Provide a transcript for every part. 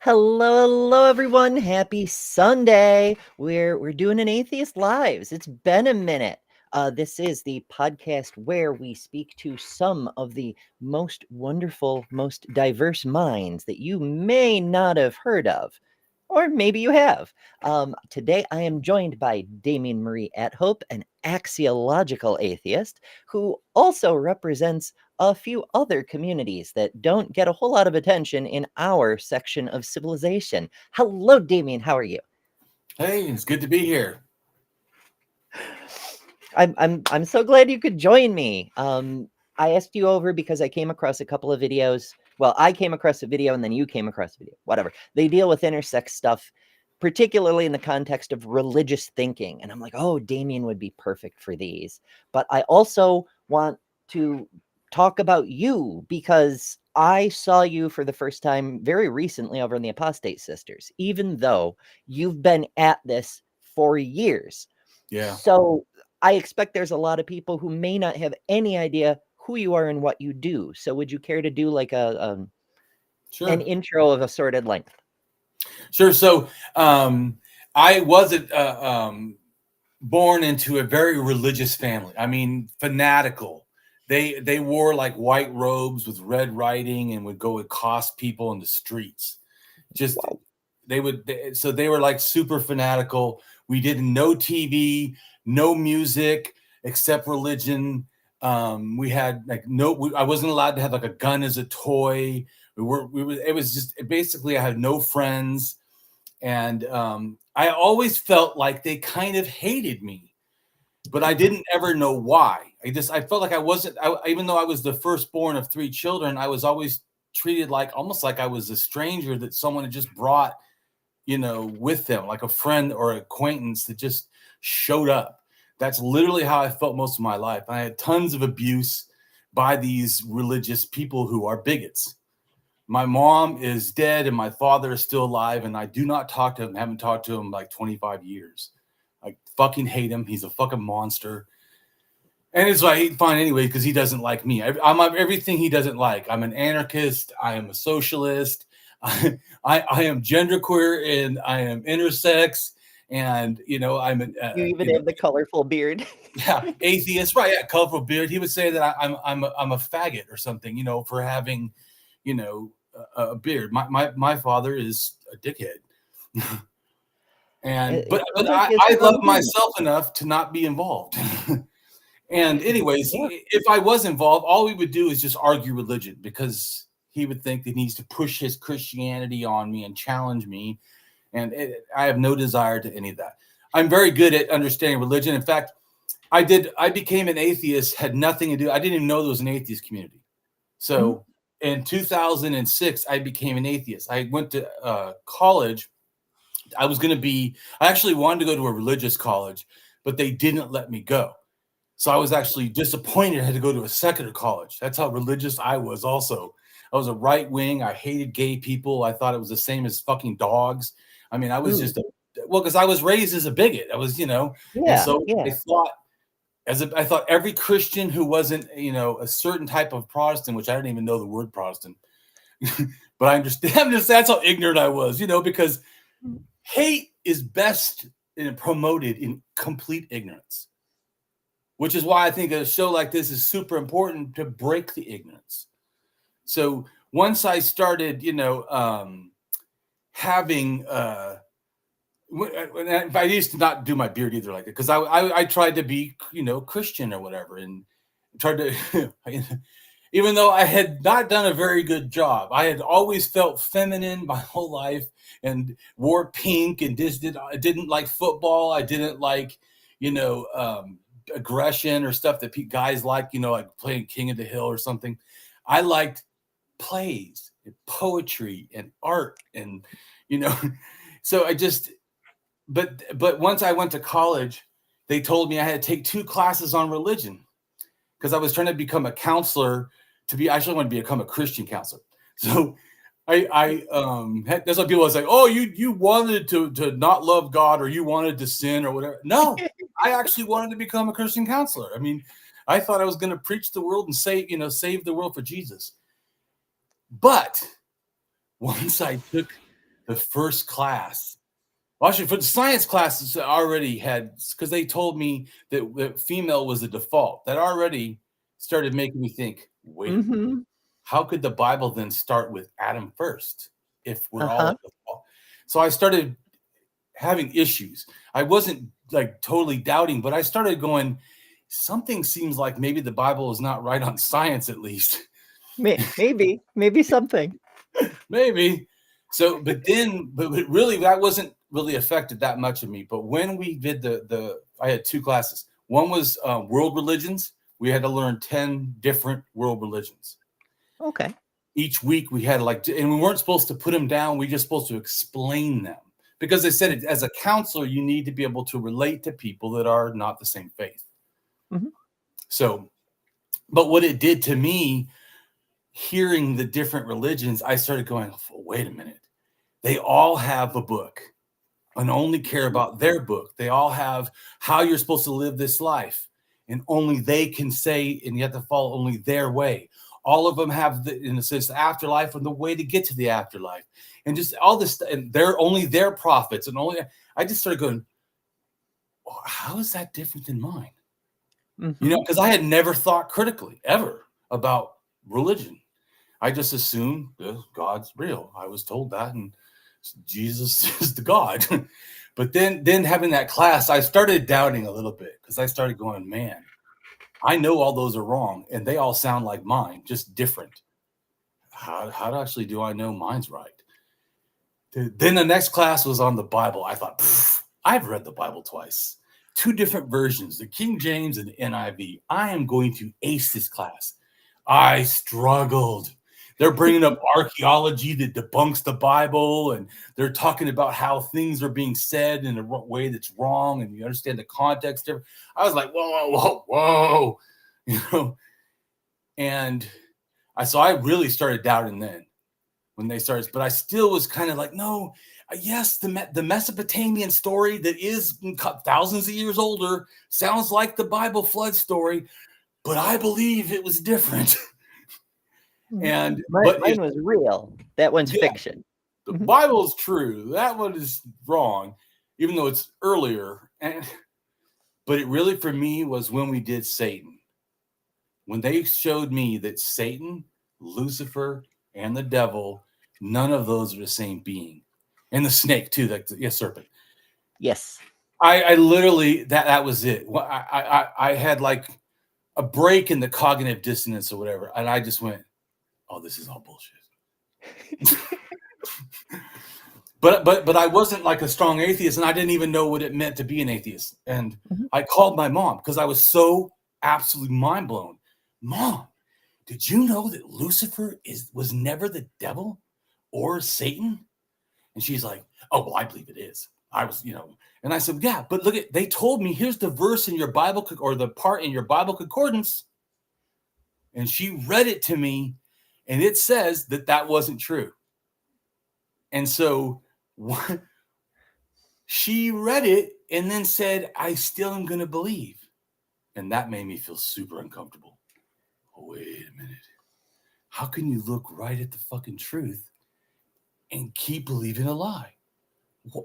Hello, everyone. Happy Sunday. We're doing an Atheist Lives. It's been a minute. This is the podcast where we speak to some of the most wonderful, most diverse minds that you may not have heard of, or maybe you have. Today, I am joined by Damien Marie AtHope, an axiological atheist who also represents a few other communities that don't get a whole lot of attention in our section of civilization. Hello, Damien. How are you? Hey, it's good to be here. I'm so glad you could join me. I asked you over because I came across a couple of videos. Well, I came across a video and then you came across a video. Whatever. They deal with intersex stuff, particularly in the context of religious thinking. And I'm like, oh, Damien would be perfect for these. But I also want to talk about you because I saw you for the first time very recently over in the Apostate Sisters, even though you've been at this for years. Yeah. So I expect there's a lot of people who may not have any idea who you are and what you do. So would you care to do like Sure. an intro of assorted length? Sure. So I wasn't born into a very religious family. I mean, fanatical. They wore like white robes with red writing and would go accost people in the streets. Just Wow. So they were like super fanatical. We didn't know TV, no music except religion. We had like I wasn't allowed to have like a gun as a toy. It was just basically I had no friends. And I always felt like they kind of hated me, but I didn't ever know why. I felt like I wasn't, even though I was the firstborn of 3 children, I was always treated like almost like I was a stranger that someone had just brought, with them, like a friend or acquaintance that just showed up. That's literally how I felt most of my life. I had tons of abuse by these religious people who are bigots. My mom is dead and my father is still alive, and I do not talk to him. I haven't talked to him in like 25 years. I fucking hate him. He's a fucking monster. And it's like fine anyway because he doesn't like me. I'm everything he doesn't like. I'm an anarchist. I am a socialist. I am genderqueer and I am intersex. And I'm an You even have the colorful beard. Yeah, atheist, right? Yeah, colorful beard. He would say that I'm a faggot or something, for having, a beard. My father is a dickhead. But I love myself enough to not be involved. And anyways, Yeah. if I was involved, all we would do is just argue religion because he would think that he needs to push his Christianity on me and challenge me. And I have no desire to any of that. I'm very good at understanding religion. In fact, I became an atheist, had nothing to do. I didn't even know there was an atheist community. So in 2006, I became an atheist. I went to college. I actually wanted to go to a religious college, but they didn't let me go. So I was actually disappointed I had to go to a secular college. That's how religious I was also. I was a right wing. I hated gay people. I thought it was the same as fucking dogs. I mean, I was just because I was raised as a bigot. I was, and so I thought every Christian who wasn't, a certain type of Protestant, which I didn't even know the word Protestant, but I understand that's how ignorant I was, because hate is best promoted in complete ignorance, which is why I think a show like this is super important to break the ignorance. So once I started, having, I used to not do my beard either like that because I tried to be, Christian or whatever and tried to, even though I had not done a very good job, I had always felt feminine my whole life and wore pink and I didn't like football. I didn't like, aggression or stuff that guys like, like playing King of the Hill or something. I liked plays and poetry and art and, so I just, but once I went to college, they told me I had to take 2 classes on religion because I was trying to become a counselor I actually want to become a Christian counselor. So that's why people are like, oh, you wanted to not love God or you wanted to sin or whatever. No, I actually wanted to become a Christian counselor. I mean, I thought I was going to preach the world and save the world for Jesus. But once I took the first class, well, actually, for the science classes, I already had, because they told me that female was the default. That already started making me think, wait, how could the Bible then start with Adam first if we're all at the fall? So I started having issues. I wasn't like totally doubting, but I started going, something seems like maybe the Bible is not right on science, at least. Maybe something. Maybe. So, but really, that wasn't really affected that much of me. But when we did I had 2 classes. One was world religions. We had to learn 10 different world religions. Okay. Each week we had and we weren't supposed to put them down. We were just supposed to explain them because they said as a counselor, you need to be able to relate to people that are not the same faith. So, but what it did to me, hearing the different religions, I started going, wait a minute. They all have a book and only care about their book. They all have how you're supposed to live this life. And only they can say, and you have to follow only their way. All of them have, in a sense, the afterlife and the way to get to the afterlife. And just all this, and they're only their prophets. And I just started going, how is that different than mine? Because I had never thought critically, ever, about religion. I just assumed God's real. I was told that, and Jesus is the God. But then having that class, I started doubting a little bit because I started going, man, I know all those are wrong, and they all sound like mine, just different. How actually do I know mine's right? Then the next class was on the Bible. I thought, I've read the Bible twice. 2 different versions, the King James and the NIV. I am going to ace this class. I struggled. They're bringing up archaeology that debunks the Bible, and they're talking about how things are being said in a way that's wrong, and you understand the context. I was like, whoa, and so I really started doubting then when they started, but I still was kind of like, no, yes, the Mesopotamian story that is thousands of years older sounds like the Bible flood story, but I believe it was different. And mine was real. That one's fiction. The Bible is true. That one is wrong, even though it's earlier. But it really, for me, was when we did Satan. When they showed me that Satan, Lucifer, and the devil, none of those are the same being. And the snake, too, the serpent. Yes. I literally, that was it. I had a break in the cognitive dissonance or whatever. And I just went, oh, this is all bullshit. But I wasn't like a strong atheist, and I didn't even know what it meant to be an atheist. And I called my mom because I was so absolutely mind blown. Mom, did you know that Lucifer was never the devil or Satan? And she's like, oh, well, I believe it is. I was, and I said, yeah, but look they told me, here's the verse in your Bible or the part in your Bible concordance. And she read it to me, and it says that wasn't true. And so she read it and then said, I still am going to believe. And that made me feel super uncomfortable. Oh, wait a minute. How can you look right at the fucking truth and keep believing a lie?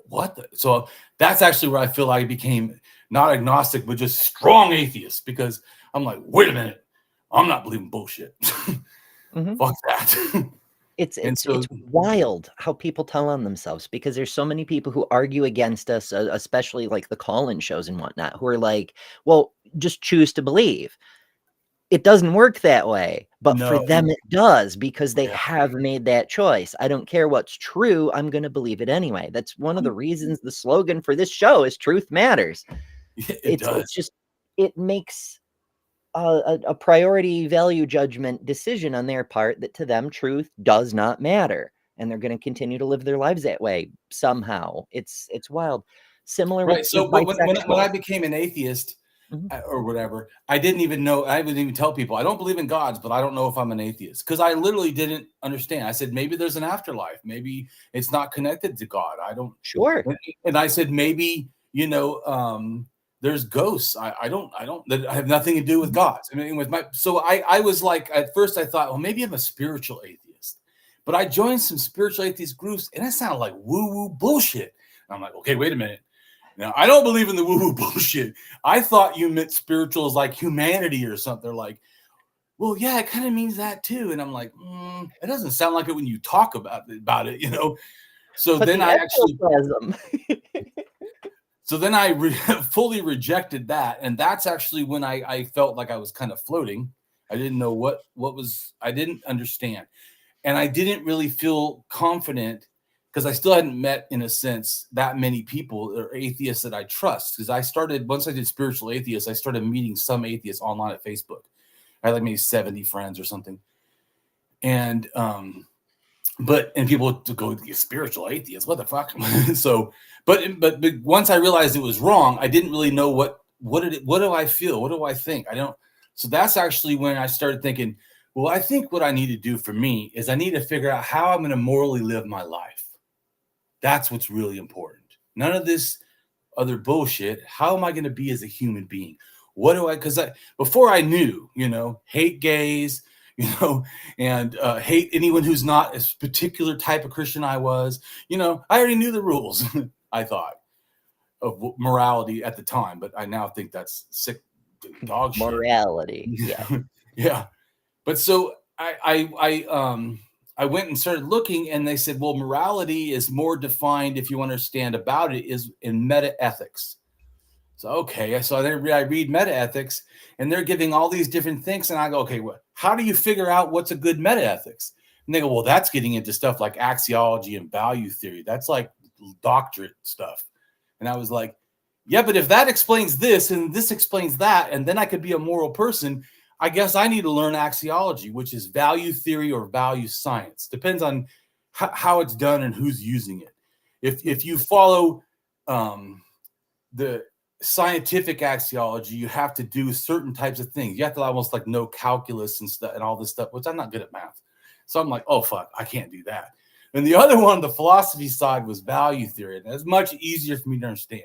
What? So that's actually where I feel like I became not agnostic, but just strong atheist, because I'm like, wait a minute. I'm not believing bullshit. Fuck that. It's wild how people tell on themselves, because there's so many people who argue against us, especially like the call-in shows and whatnot, who are like, well, just choose to believe. It doesn't work that way, but for them it does, because they have made that choice. I don't care what's true. I'm going to believe it anyway. That's one of the reasons the slogan for this show is Truth Matters. It's just, it makes a priority value judgment decision on their part that to them truth does not matter, and they're going to continue to live their lives that way somehow. It's wild. Similar, right? With so when I became an atheist or whatever, I didn't even know. I wouldn't even tell people I don't believe in gods, but I don't know if I'm an atheist, because I literally didn't understand. I said maybe there's an afterlife, maybe it's not connected to God. I don't. Sure. And I said maybe there's ghosts. I don't that have nothing to do with gods. I mean, so I was like, at first I thought, well, maybe I'm a spiritual atheist, but I joined some spiritual atheist groups, and it sounded like woo-woo bullshit. And I'm like, okay, wait a minute. Now, I don't believe in the woo-woo bullshit. I thought you meant spiritual as like humanity or something. They're like, well, yeah, it kind of means that too. And I'm like, it doesn't sound like it when you talk about it. So but then I actually So then I fully rejected that. And that's actually when I felt like I was kind of floating. I didn't know what I didn't understand. And I didn't really feel confident, because I still hadn't met, in a sense, that many people or atheists that I trust. Because once I did spiritual atheists, I started meeting some atheists online at Facebook. I had like maybe 70 friends or something. And, and people would go, spiritual atheists, what the fuck? So, but once I realized it was wrong, I didn't really know what do I feel? What do I think? I don't. So that's actually when I started thinking, well, I think what I need to do for me is I need to figure out how I'm going to morally live my life. That's what's really important. None of this other bullshit. How am I going to be as a human being? Because before I knew, hate gays, and hate anyone who's not a particular type of Christian I was, I already knew the rules, I thought, of morality at the time. But I now think that's sick dog shit. Morality. Yeah. Yeah. But so I went and started looking, and they said, well, morality is more defined, if you understand about it, is in meta-ethics. So, okay. So I read meta-ethics, and they're giving all these different things. And I go, okay, how do you figure out what's a good meta-ethics? And they go, well, that's getting into stuff like axiology and value theory. That's like doctorate stuff. And I was like, yeah, but if that explains this and this explains that, and then I could be a moral person, I guess I need to learn axiology, which is value theory or value science. Depends on how it's done and who's using it. If you follow the scientific axiology, you have to do certain types of things. You have to almost like know calculus and stuff and all this stuff, which I'm not good at math. So I'm like, oh, fuck, I can't do that. And the other one, the philosophy side, was value theory. And it's much easier for me to understand.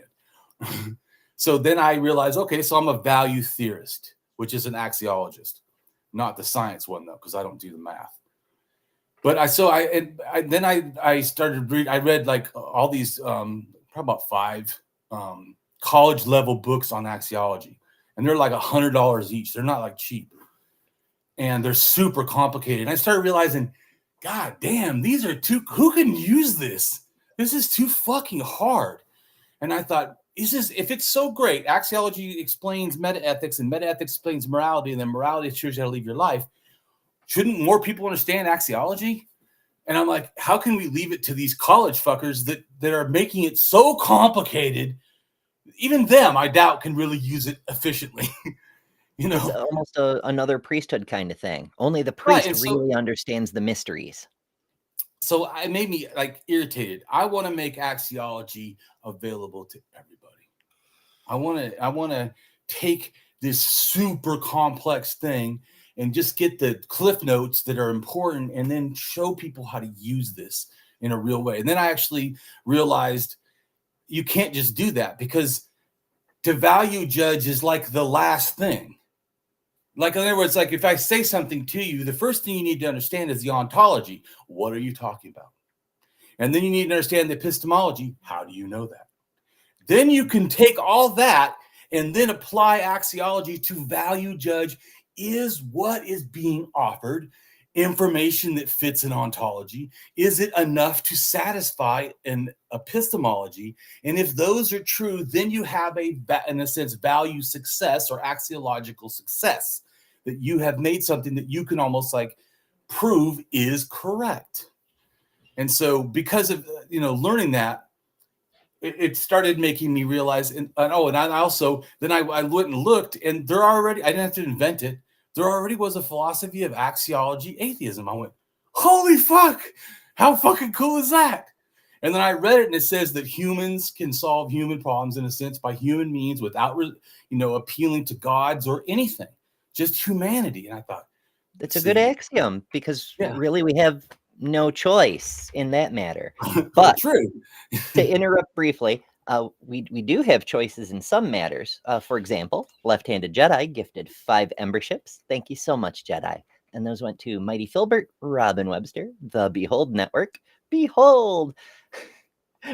So then I realized, okay, so I'm a value theorist, which is an axiologist, not the science one though, because I don't do the math. But I started read. I read like all these, probably about 5 college level books on axiology, and they're like $100 each. They're not like cheap, and they're super complicated. And I started realizing, God damn, who can use this? This is too fucking hard. And I thought, if it's so great, axiology explains metaethics and metaethics explains morality, and then morality shows you how to live your life, shouldn't more people understand axiology? And I'm like, how can we leave it to these college fuckers that are making it so complicated? Even them, I doubt, can really use it efficiently. It's almost another priesthood kind of thing. Only the Right, priest really understands the mysteries. So it made me like irritated. I want to make axiology available to everybody. I want to take this super complex thing and just get the cliff notes that are important and then show people how to use this in a real way. And then I actually realized you can't just do that, because to value judge is like the last thing. Like, in other words, like if I say something to you, the first thing you need to understand is the ontology. What are you talking about? And then you need to understand the epistemology. How do you know that? Then you can take all that and then apply axiology to value judge. Is what is being offered information that fits an ontology? Is it enough to satisfy an epistemology? And if those are true, then you have in a sense, value success or axiological success, that you have made something that you can almost like prove is correct. And so because of, learning that, it started making me realize, and I also, then I went and looked, and I didn't have to invent it. There already was a philosophy of axiology atheism. I went, holy fuck, how fucking cool is that? And then I read it, and it says that humans can solve human problems in a sense by human means without, appealing to gods or anything, just humanity. And I thought, it's a good axiom, because really we have no choice in that matter. But true. To interrupt briefly, we do have choices in some matters. For example, Left-Handed Jedi gifted 5 Ember ships. Thank you so much, Jedi. And those went to Mighty Filbert, Robin Webster, the Behold Network, Behold,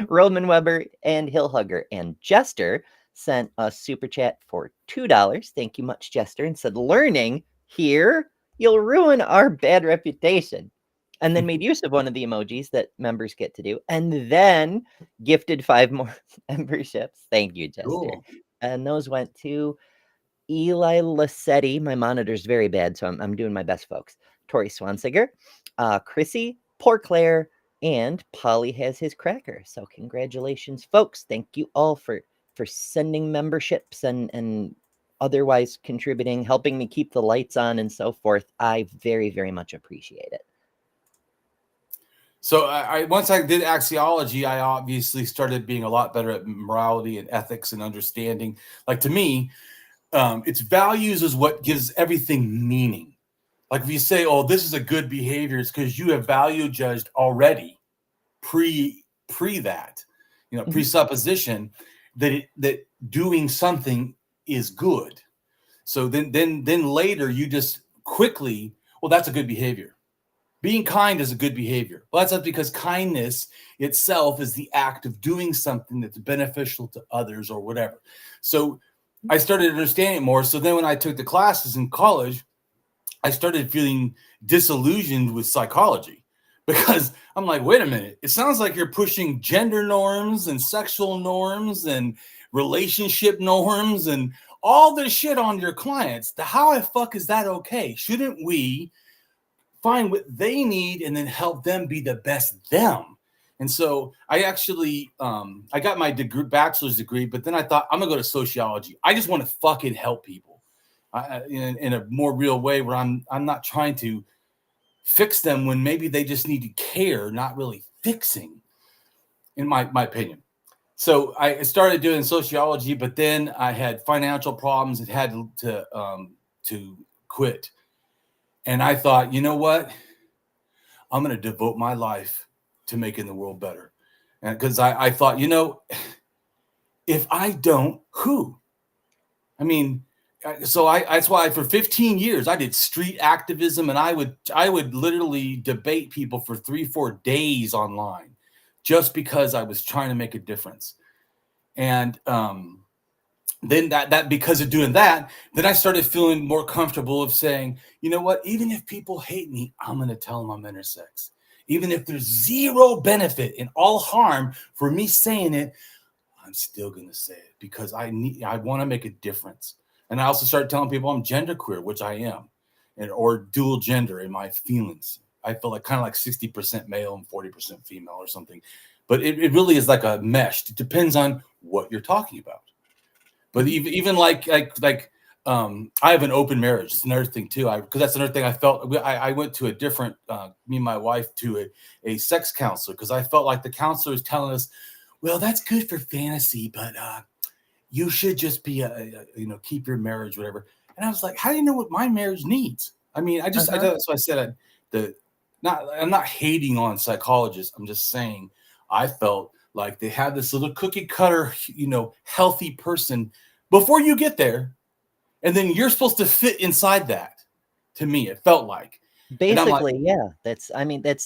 Roman Weber, and Hillhugger. And Jester sent a super chat for $2. Thank you much, Jester, and said, learning here, you'll ruin our bad reputation. And then made use of one of the emojis that members get to do, and then gifted 5 more memberships. Thank you, Jester. Cool. And those went to Eli Lassetti. My monitor's very bad, so I'm doing my best, folks. Tori Swansiger, Chrissy, Poor Claire, and Polly has his cracker. So congratulations, folks. Thank you all for sending memberships and otherwise contributing, helping me keep the lights on and so forth. I very, very much appreciate it. So once I did axiology, I obviously started being a lot better at morality and ethics and understanding. Like, to me, its values is what gives everything meaning. Like if you say, oh, this is a good behavior, it's because you have value judged already pre that, presupposition that doing something is good. So then later you just quickly, well, that's a good behavior. Being kind is a good behavior. Well, that's not because kindness itself is the act of doing something that's beneficial to others or whatever. So I started understanding it more. So then when I took the classes in college, I started feeling disillusioned with psychology, because I'm like, wait a minute. It sounds like you're pushing gender norms and sexual norms and relationship norms and all this shit on your clients. How the fuck is that okay? Shouldn't we find what they need and then help them be the best them? And so I actually, I got my bachelor's degree, but then I thought, I'm gonna go to sociology. I just want to fucking help people in a more real way, where I'm not trying to fix them when maybe they just need to care, not really fixing, in my opinion. So I started doing sociology, but then I had financial problems and had to quit. And I thought, you know what? I'm going to devote my life to making the world better. And because I thought, if I don't, who? I mean, so that's why for 15 years I did street activism, and I would literally debate people for 3-4 days online, just because I was trying to make a difference. And then that because of doing that, then I started feeling more comfortable of saying, you know what, even if people hate me, I'm going to tell them I'm intersex. Even if there's zero benefit and all harm for me saying it, I'm still going to say it because I want to make a difference. And I also started telling people I'm genderqueer, which I am, or dual gender in my feelings. I feel like kind of like 60% male and 40% female or something. But it really is like a mesh. It depends on what you're talking about. But even like I have an open marriage. It's another thing too. Because that's another thing I felt. I went to a different me and my wife to a sex counselor because I felt like the counselor was telling us, well, that's good for fantasy, but you should just be keep your marriage, whatever. And I was like, how do you know what my marriage needs? I mean, that's why I said I'm not hating on psychologists. I'm just saying I felt like they had this little cookie cutter, healthy person before you get there. And then you're supposed to fit inside that. To me, it felt like. Basically, yeah. That's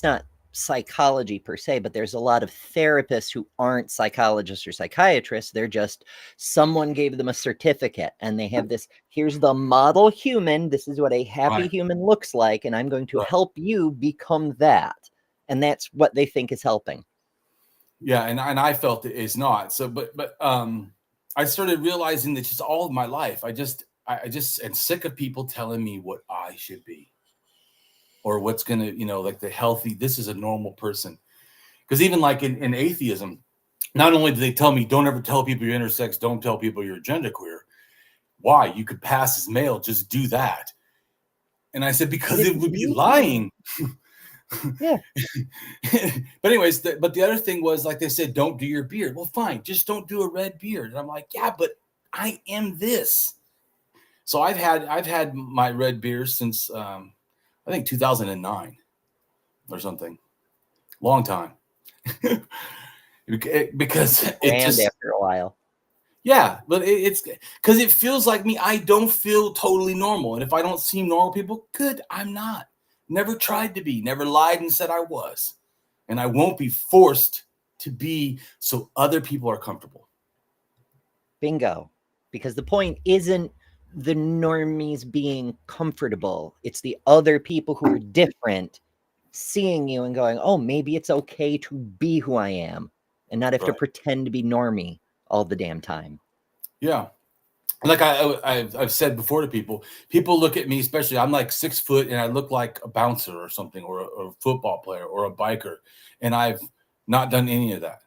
not psychology per se, but there's a lot of therapists who aren't psychologists or psychiatrists. They're just someone gave them a certificate and they have this, here's the model human. This is what a happy human looks like. And I'm going to help you become that. And that's what they think is helping. Yeah. And I felt it is not. So, but I started realizing that just all of my life, I just am sick of people telling me what I should be. Or what's going to, like the healthy, this is a normal person. Because even like in atheism, not only do they tell me, don't ever tell people you're intersex, don't tell people you're genderqueer. Why? You could pass as male, just do that. And I said, because it would be lying. Yeah. But anyways, but the other thing was, like they said, don't do your beard. Well, fine, just don't do a red beard. And I'm like, yeah, but I am this. So I've had my red beard since I think 2009 or something. Long time. Because it just after a while. Yeah, but it's because it feels like me. I don't feel totally normal. And if I don't seem normal, people, good, I'm not. Never tried to be, never lied and said I was. And I won't be forced to be so other people are comfortable. Bingo. Because the point isn't the normies being comfortable. It's the other people who are different seeing you and going, oh, maybe it's okay to be who I am and not have to pretend to be normie all the damn time. Yeah. Like I've said before to people look at me, especially I'm like 6 foot and I look like a bouncer or something, or a football player or a biker. And I've not done any of that.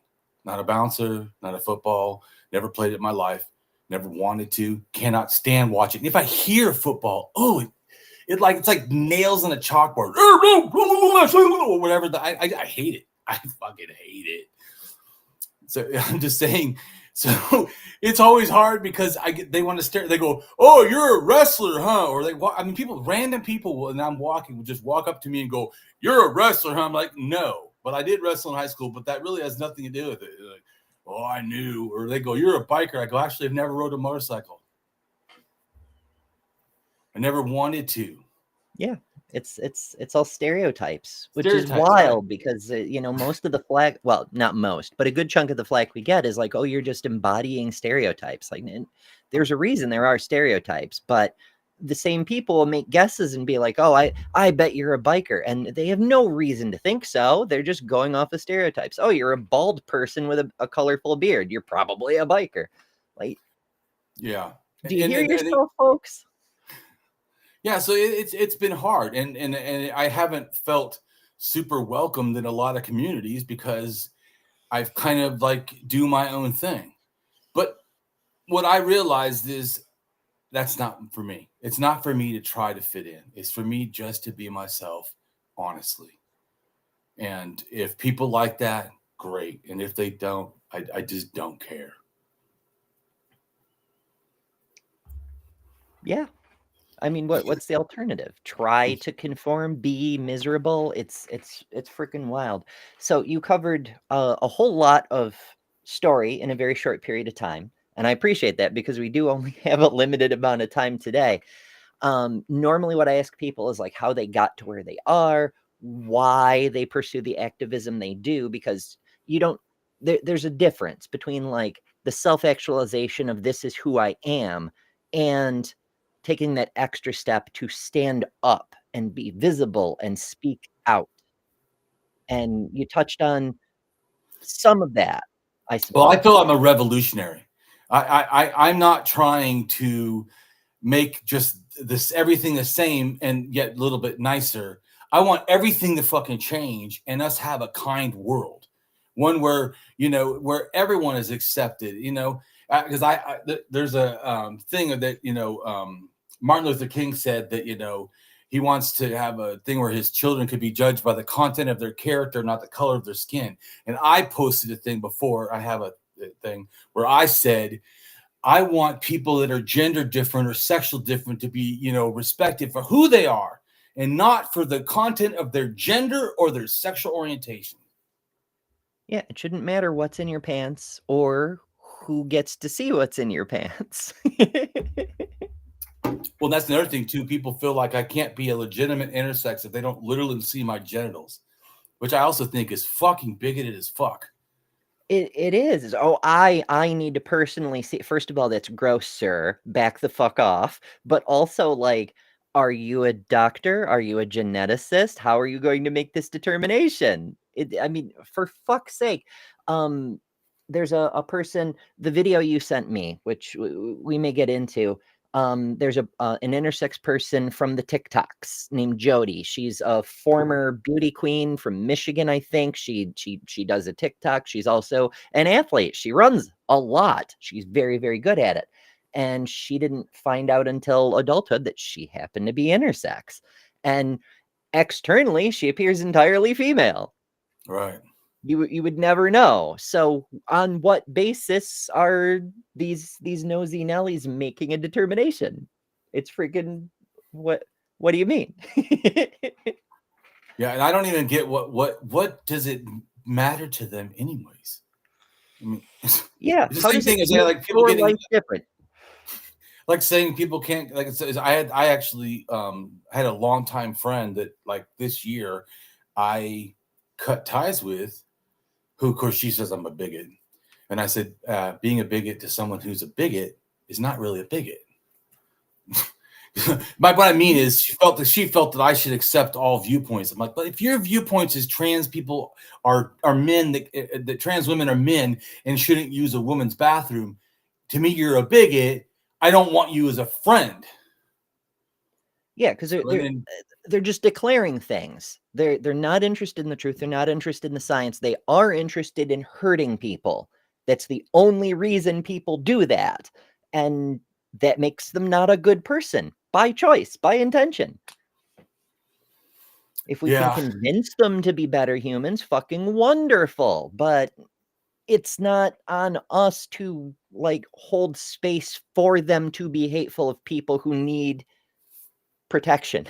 Not a bouncer, not a football, never played it in my life, never wanted to, cannot stand watching. If I hear football, it's like nails on a chalkboard, or whatever. I hate it. I fucking hate it. So I'm just saying. So it's always hard because they want to stare. They go, "Oh, you're a wrestler, huh?" Or random people, and I'm walking, will just walk up to me and go, "You're a wrestler, huh?" I'm like, "No, but I did wrestle in high school, but that really has nothing to do with it." They're like, "Oh, I knew." Or they go, "You're a biker." I go, "Actually, I've never rode a motorcycle. I never wanted to." Yeah, it's all stereotypes, which is wild because most of the flag, well, not most, but a good chunk of the flag we get is like, oh, you're just embodying stereotypes. Like, there's a reason there are stereotypes, but the same people will make guesses and be like, oh, I bet you're a biker, and they have no reason to think so. They're just going off of stereotypes. Oh, you're a bald person with a colorful beard. You're probably a biker. Like, yeah. Do you hear yourself, folks? Yeah, so it's been hard, and I haven't felt super welcomed in a lot of communities because I've kind of like do my own thing. But what I realized is that's not for me. It's not for me to try to fit in. It's for me just to be myself, honestly. And if people like that, great. And if they don't, I just don't care. Yeah. I mean, what's the alternative? Try to conform, be miserable. It's freaking wild. So you covered a whole lot of story in a very short period of time, and I appreciate that because we do only have a limited amount of time today. Normally, what I ask people is like how they got to where they are, why they pursue the activism they do, because you don't. There's a difference between like the self-actualization of this is who I am and taking that extra step to stand up and be visible and speak out. And you touched on some of that. I suppose. Well, I feel I'm a revolutionary. I'm not trying to make just this everything the same and yet a little bit nicer. I want everything to fucking change and us have a kind world, one where where everyone is accepted. Because there's a thing that Martin Luther King said that he wants to have a thing where his children could be judged by the content of their character, not the color of their skin. And I posted a thing before. I have a thing where I said, I want people that are gender different or sexual different to be, respected for who they are and not for the content of their gender or their sexual orientation. Yeah, it shouldn't matter what's in your pants or who gets to see what's in your pants. Well, that's another thing too. People feel like I can't be a legitimate intersex if they don't literally see my genitals, which I also think is fucking bigoted as fuck. It is. Oh, I need to personally see. First of all, that's gross, sir. Back the fuck off. But also, like, are you a doctor? Are you a geneticist? How are you going to make this determination? I mean, for fuck's sake. There's a person, the video you sent me, which we may get into. There's an intersex person from the TikToks named Jody. She's a former beauty queen from Michigan, I think. She does a TikTok. She's also an athlete. She runs a lot. She's very, very good at it. And she didn't find out until adulthood that she happened to be intersex. And externally, she appears entirely female. Right. You would never know. So on what basis are these nosy Nellies making a determination? It's freaking what do you mean? Yeah, and I don't even get what does it matter to them anyways? I mean, yeah, the same thing as like people getting different. Like saying people can't, like it says, I actually had a longtime friend that like this year I cut ties with, who of course she says I'm a bigot. And I said, being a bigot to someone who's a bigot is not really a bigot. What I mean is she felt that I should accept all viewpoints. I'm like, but if your viewpoints is trans people are men, that trans women are men and shouldn't use a woman's bathroom, to me, you're a bigot. I don't want you as a friend. Yeah, because they're just declaring things. They're not interested in the truth. They're not interested in the science. They are interested in hurting people. That's the only reason people do that. And that makes them not a good person by choice, by intention. If we can convince them to be better humans, fucking wonderful. But it's not on us to like hold space for them to be hateful of people who need protection,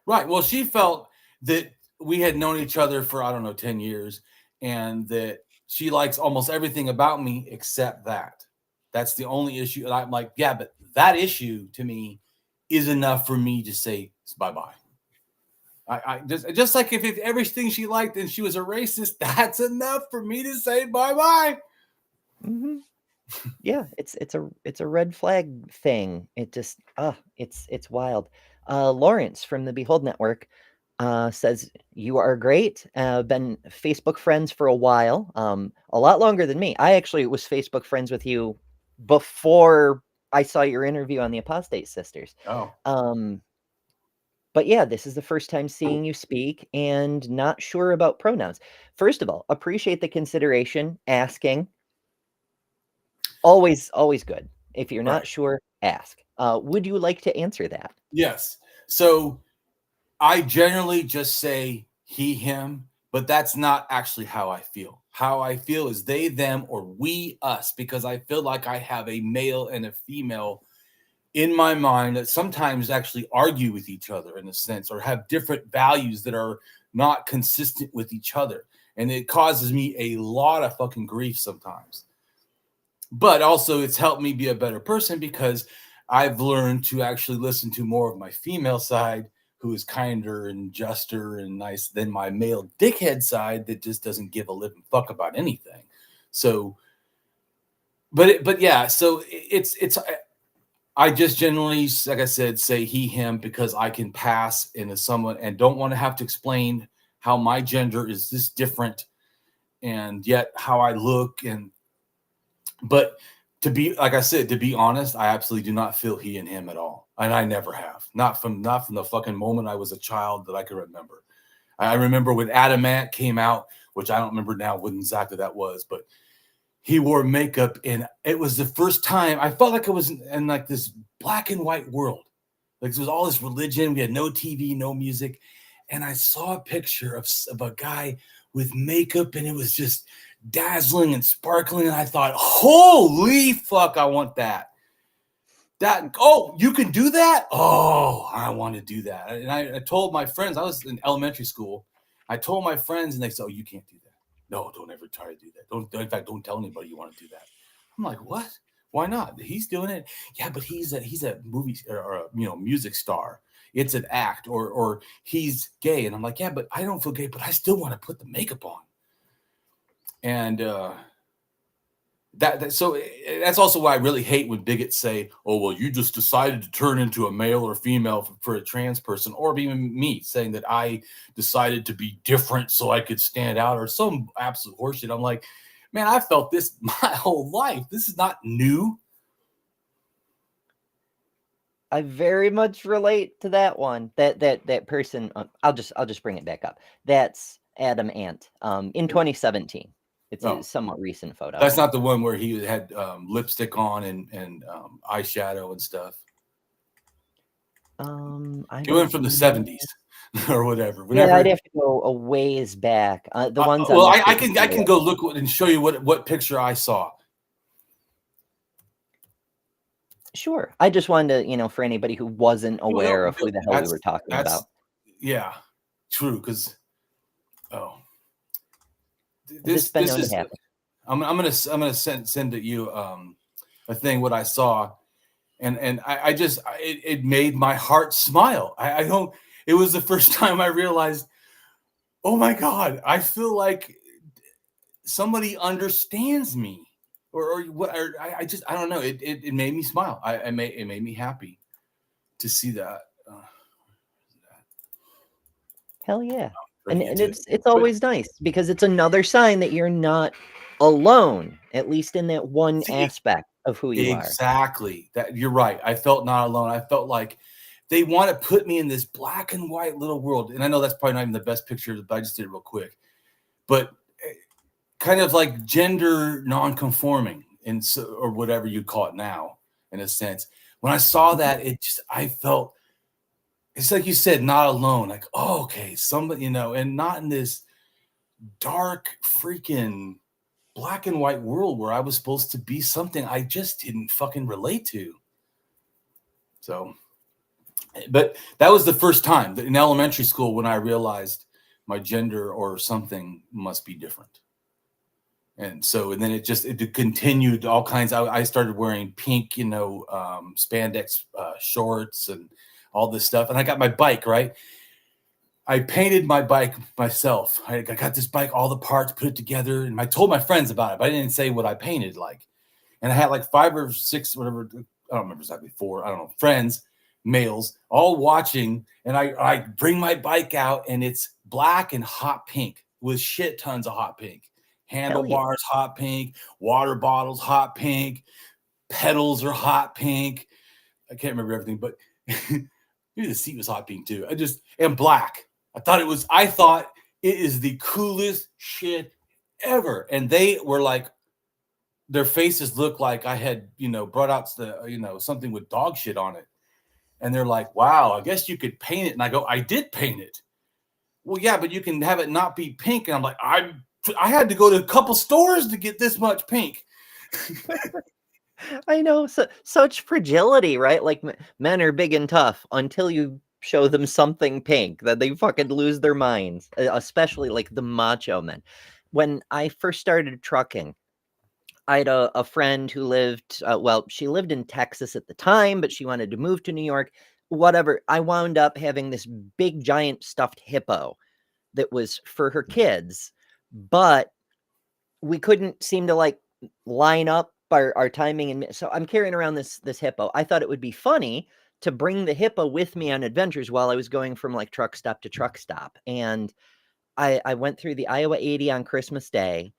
Right. Well, she felt that we had known each other for, I don't know, 10 years, and that she likes almost everything about me except that. That's the only issue. And I'm like, yeah, but that issue to me is enough for me to say bye-bye. I just like if everything she liked and she was a racist, that's enough for me to say bye-bye. Mm-hmm. Yeah, it's a red flag thing. It just it's wild. Lawrence from the Behold Network says you are great. Been Facebook friends for a while, a lot longer than me. I actually was Facebook friends with you before I saw your interview on the Apostate Sisters. Oh. But yeah, this is the first time seeing you speak and not sure about pronouns. First of all, appreciate the consideration, asking. Always good. If you're not sure, ask. Would you like to answer that? Yes. So I generally just say he, him, but that's not actually how I feel. How I feel is they, them, or we, us, because I feel like I have a male and a female in my mind that sometimes actually argue with each other in a sense, or have different values that are not consistent with each other. And it causes me a lot of fucking grief sometimes. But also it's helped me be a better person because I've learned to actually listen to more of my female side, who is kinder and juster and nice, than my male dickhead side that just doesn't give a living fuck about anything. So, but yeah, so I just generally, like I said, say he, him, because I can pass into someone and don't want to have to explain how my gender is this different and yet how I look. But to be, like I said, to be honest, I absolutely do not feel he and him at all. And I never have. Not from the fucking moment I was a child that I can remember. I remember when Adamant came out, which I don't remember now what exactly that was, but he wore makeup, and it was the first time I felt like I was in like this black and white world. Like there was all this religion. We had no TV, no music. And I saw a picture of a guy with makeup, and it was just dazzling and sparkling. And I thought, holy fuck, I want that. Oh, you can do that? Oh, I want to do that. And I told my friends, I was in elementary school. I told my friends, and they said, oh, you can't do that. No, don't ever try to do that. In fact, don't tell anybody you want to do that. I'm like, what? Why not? He's doing it. Yeah, but he's a movie or a music star. It's an act, or he's gay. And I'm like, yeah, but I don't feel gay, but I still want to put the makeup on. And so that's also why I really hate when bigots say, oh, well, you just decided to turn into a male or female for a trans person, or even me saying that I decided to be different so I could stand out, or some absolute horseshit. I'm like, man, I felt this my whole life. This is not new. I very much relate to that one. That person. I'll just bring it back up. That's Adam Ant. In 2017. It's a somewhat recent photo. That's not the one where he had lipstick on and eyeshadow and stuff. He went from the 70s or whatever. Yeah, I'd have to go a ways back. The ones. Well, I can go look and show you what picture I saw. Sure. I just wanted to, for anybody who wasn't aware of who the hell we were talking about. Yeah, true. Because this is. I'm gonna send to you a thing what I saw, and I just it made my heart smile. I don't. It was the first time I realized, oh my God, I feel like somebody understands me, or what? I don't know. It made me smile. It made me happy to see that. Hell yeah. And it's always nice because it's another sign that you're not alone, at least in that one aspect of who you are. Exactly. That you're right. I felt not alone. I felt like they want to put me in this black and white little world. And I know that's probably not even the best picture, but I just did it real quick. But kind of like gender non-conforming, and so, or whatever you call it now, in a sense. When I saw that, I felt, it's like you said, not alone. Like, oh, okay, somebody, and not in this dark freaking black and white world where I was supposed to be something I just didn't fucking relate to. So, but that was the first time in elementary school when I realized my gender or something must be different. And so, and then it continued all kinds. I started wearing pink, spandex shorts and all this stuff. And I got my bike, right? I painted my bike myself. I got this bike, all the parts, put it together. And I told my friends about it, but I didn't say what I painted like. And I had like 5 or 6, whatever, I don't remember exactly, 4, I don't know, friends, males, all watching. And I bring my bike out, and it's black and hot pink with shit tons of hot pink. Handlebars, hot pink. Water bottles, hot pink. Pedals are hot pink. I can't remember everything, but maybe the seat was hot pink too. And black. I thought it is the coolest shit ever. And they were like, their faces looked like I had, brought out something with dog shit on it. And they're like, wow, I guess you could paint it. And I go, I did paint it. Well, yeah, but you can have it not be pink. And I'm like, I had to go to a couple stores to get this much pink. I know, such fragility, right? Like men are big and tough until you show them something pink, that they fucking lose their minds, especially like the macho men. When I first started trucking, I had a friend who lived, she lived in Texas at the time, but she wanted to move to New York, whatever. I wound up having this big, giant stuffed hippo that was for her kids, but we couldn't seem to like line up our timing. And so I'm carrying around this hippo. I thought it would be funny to bring the hippo with me on adventures while I was going from like truck stop to truck stop. And I went through the Iowa 80 on Christmas Day,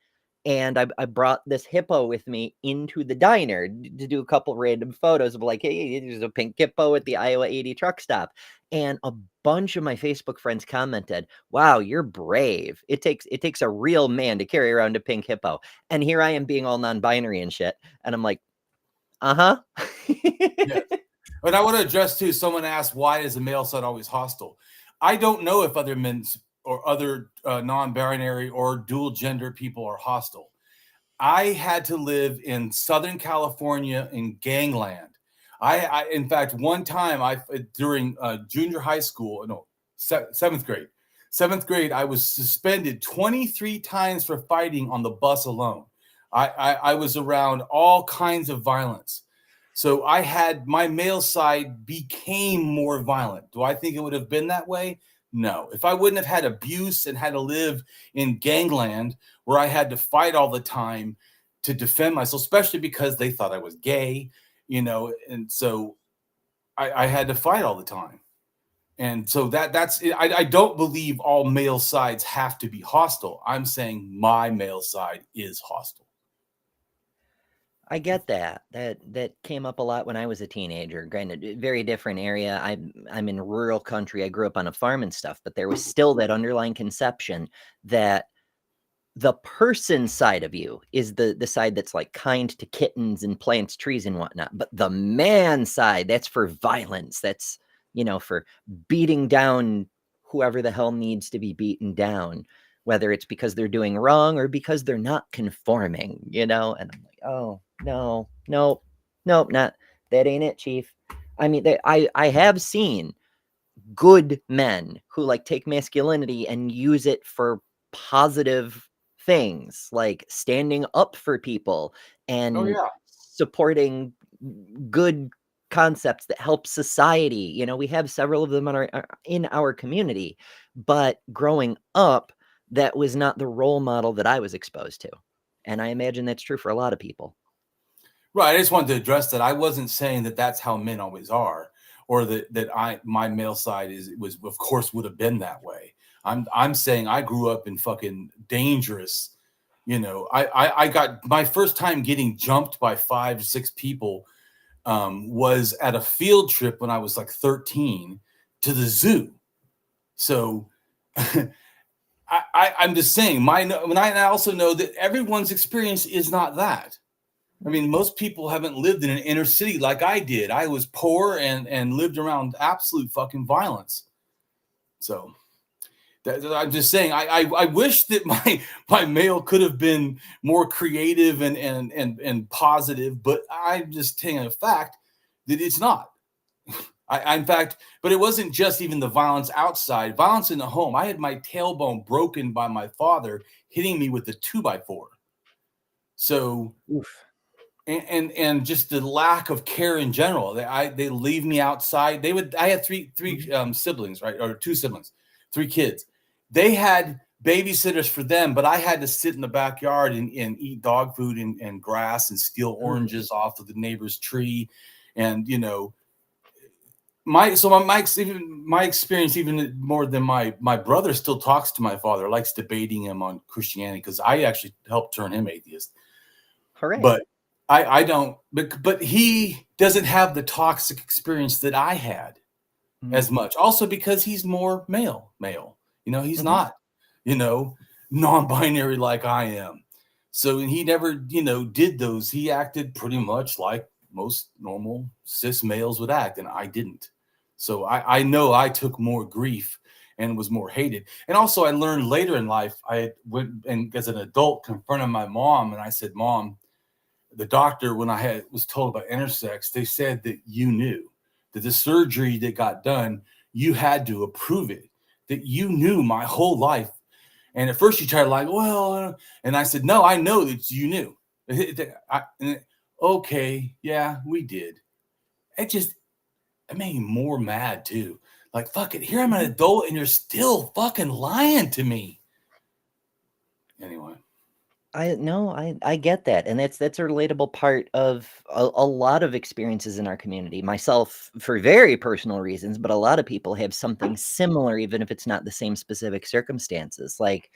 and I brought this hippo with me into the diner to do a couple random photos of like, hey, there's a pink hippo at the Iowa 80 truck stop. And a bunch of my Facebook friends commented, wow, you're brave. It takes a real man to carry around a pink hippo. And here I am being all non-binary and shit. And I'm like, uh-huh. Yes. But I want to address too, someone asked, why is the male side always hostile? I don't know if other men's or other non-binary or dual gender people are hostile. I had to live in Southern California in gangland. In fact, one time during junior high school, no, seventh grade, I was suspended 23 times for fighting on the bus alone. I was around all kinds of violence. So I had my male side became more violent. Do I think it would have been that way? No. If I wouldn't have had abuse and had to live in gangland where I had to fight all the time to defend myself, especially because they thought I was gay, and so I had to fight all the time. And so I don't believe all male sides have to be hostile. I'm saying my male side is hostile. I get that. That came up a lot when I was a teenager. Granted, very different area. I'm in rural country. I grew up on a farm and stuff, but there was still that underlying conception that the person side of you is the side that's like kind to kittens and plants, trees and whatnot. But the man side, that's for violence. That's, for beating down whoever the hell needs to be beaten down, whether it's because they're doing wrong or because they're not conforming, and I'm like, oh no, nope, not that ain't it, chief. I mean, I have seen good men who like take masculinity and use it for positive things, like standing up for people Oh and yeah. supporting good concepts that help society. We have several of them in our community, but growing up, that was not the role model that I was exposed to. And I imagine that's true for a lot of people. Right. I just wanted to address that. I wasn't saying that that's how men always are, or that my male side was of course would have been that way. I'm saying I grew up in fucking dangerous. I got my first time getting jumped by 5 or 6 people was at a field trip when I was like 13 to the zoo. So I'm just saying when I also know that everyone's experience is not that. I mean, most people haven't lived in an inner city like I did. I was poor and lived around absolute fucking violence. So I'm just saying, I wish that my male could have been more creative and positive, but I'm just telling a fact that it's not. In fact, but it wasn't just even the violence outside, violence in the home. I had my tailbone broken by my father hitting me with a 2x4. So. Oof. And just the lack of care in general. They leave me outside. I had three siblings, right, or 2 siblings, 3 kids. They had babysitters for them, but I had to sit in the backyard and eat dog food and grass and steal oranges off of the neighbor's tree, and my experience, even more than my brother, still talks to my father, likes debating him on Christianity because I actually helped turn him atheist. Hooray. But I don't, but he doesn't have the toxic experience that I had as much. Also because he's more male. He's not, non-binary like I am. So he never, did those. He acted pretty much like most normal cis males would act, and I didn't. So I know I took more grief and was more hated. And also I learned later in life, I went and as an adult confronted my mom, and I said, Mom, the doctor, when I was told about intersex, they said that you knew that the surgery that got done, you had to approve it, that you knew my whole life. And at first she tried to like, well, and I said, no, I know that you knew. Okay, yeah, we did. It made me more mad too. Like, fuck it, here I'm an adult and you're still fucking lying to me. Anyway. I get that, and that's a relatable part of a lot of experiences in our community. Myself, for very personal reasons, but a lot of people have something similar, even if it's not the same specific circumstances. Like,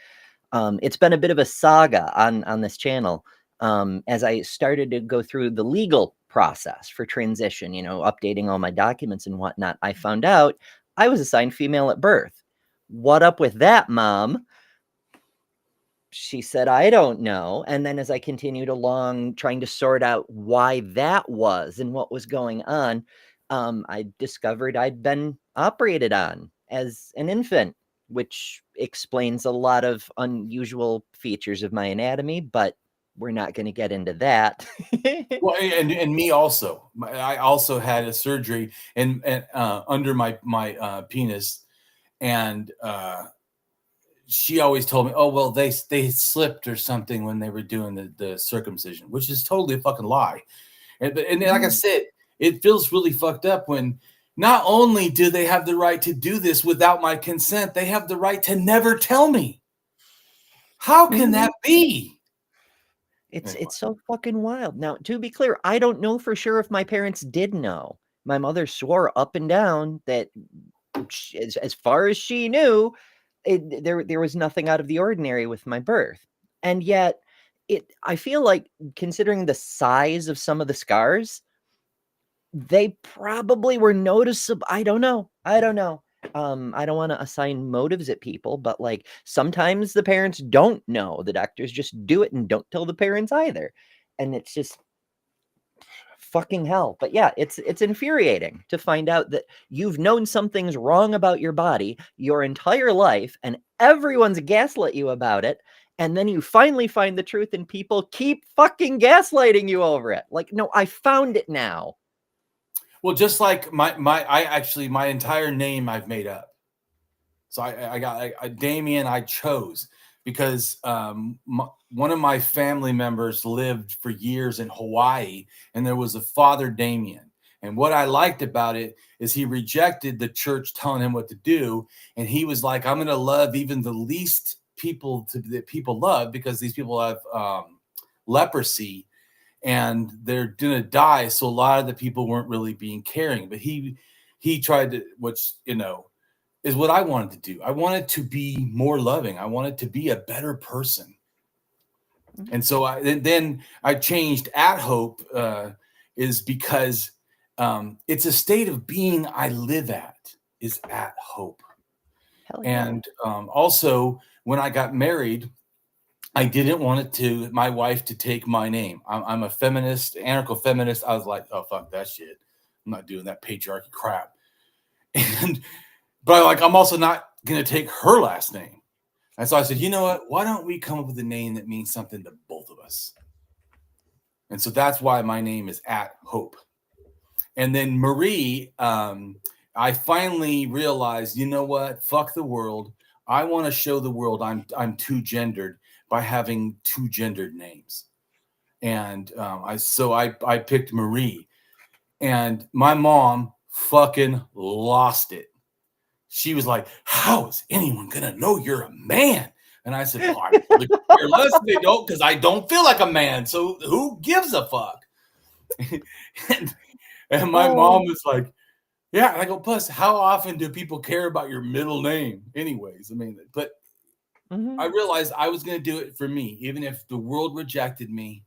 It's been a bit of a saga on this channel, as I started to go through the legal process for transition, updating all my documents and whatnot. I found out I was assigned female at birth. What up with that, Mom? She said, I don't know. And then as I continued along trying to sort out why that was and what was going on, I discovered I'd been operated on as an infant, which explains a lot of unusual features of my anatomy, but we're not going to get into that. Well, and me also. I also had a surgery and under my penis, and she always told me, "Oh well, they slipped or something when they were doing the circumcision," which is totally a fucking lie. And like I said, it feels really fucked up when not only do they have the right to do this without my consent, they have the right to never tell me. How can that be? It's so fucking wild. Now, to be clear, I don't know for sure if my parents did know. My mother swore up and down that as far as she knew, there was nothing out of the ordinary with my birth. And yet, I feel like considering the size of some of the scars, they probably were noticeable. I don't know. I don't want to assign motives at people, but like sometimes the parents don't know. The doctors just do it and don't tell the parents either. And it's just fucking hell. But yeah, it's infuriating to find out that you've known something's wrong about your body your entire life and everyone's gaslit you about it. And then you finally find the truth and people keep fucking gaslighting you over it. Like, no, I found it now. Well, just like my entire name I've made up. So I got Damien. I chose because one of my family members lived for years in Hawaii, and there was a Father Damien. And what I liked about it is he rejected the church telling him what to do, and he was like, "I'm going to love even the least people that people love because these people have leprosy." And they're gonna die. So a lot of the people weren't really being caring, but he tried to, which is what I wanted to do. I wanted to be more loving. I wanted to be a better person. And so then I changed AtHope is because it's a state of being I live at is AtHope. Yeah. And also when I got married, I didn't want my wife to take my name. I'm a feminist, anarcho-feminist. I was like, oh, fuck that shit. I'm not doing that patriarchy crap. But I'm also not going to take her last name. And so I said, you know what? Why don't we come up with a name that means something to both of us? And so that's why my name is AtHope. And then Marie, I finally realized, you know what? Fuck the world. I want to show the world I'm two gendered by having two gendered names. And I picked Marie, and my mom fucking lost it. She was like, how is anyone gonna know you're a man? And I said, well, I really care less if they don't, because I don't feel like a man. So who gives a fuck? and my mom was like, yeah. And I go, plus, how often do people care about your middle name? Anyways, I mean, but I realized I was going to do it for me, even if the world rejected me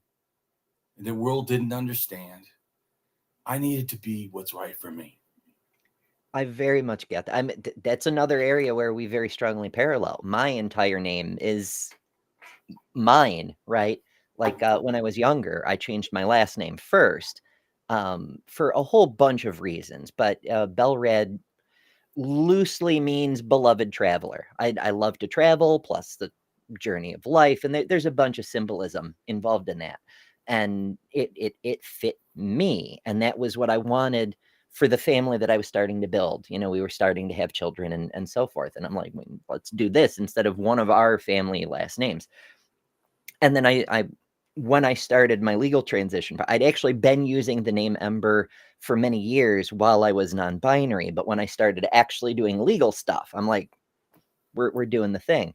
and the world didn't understand. I needed to be what's right for me. I very much get that. That's another area where we very strongly parallel. My entire name is mine, right? Like when I was younger, I changed my last name first for a whole bunch of reasons. But Belred loosely means beloved traveler. I love to travel, plus the journey of life, and there's a bunch of symbolism involved in that. And it fit me, and that was what I wanted for the family that I was starting to build. We were starting to have children and so forth. And I'm like, let's do this instead of one of our family last names. And then when I started my legal transition, I'd actually been using the name Ember for many years while I was non-binary. But when I started actually doing legal stuff, I'm like, we're doing the thing.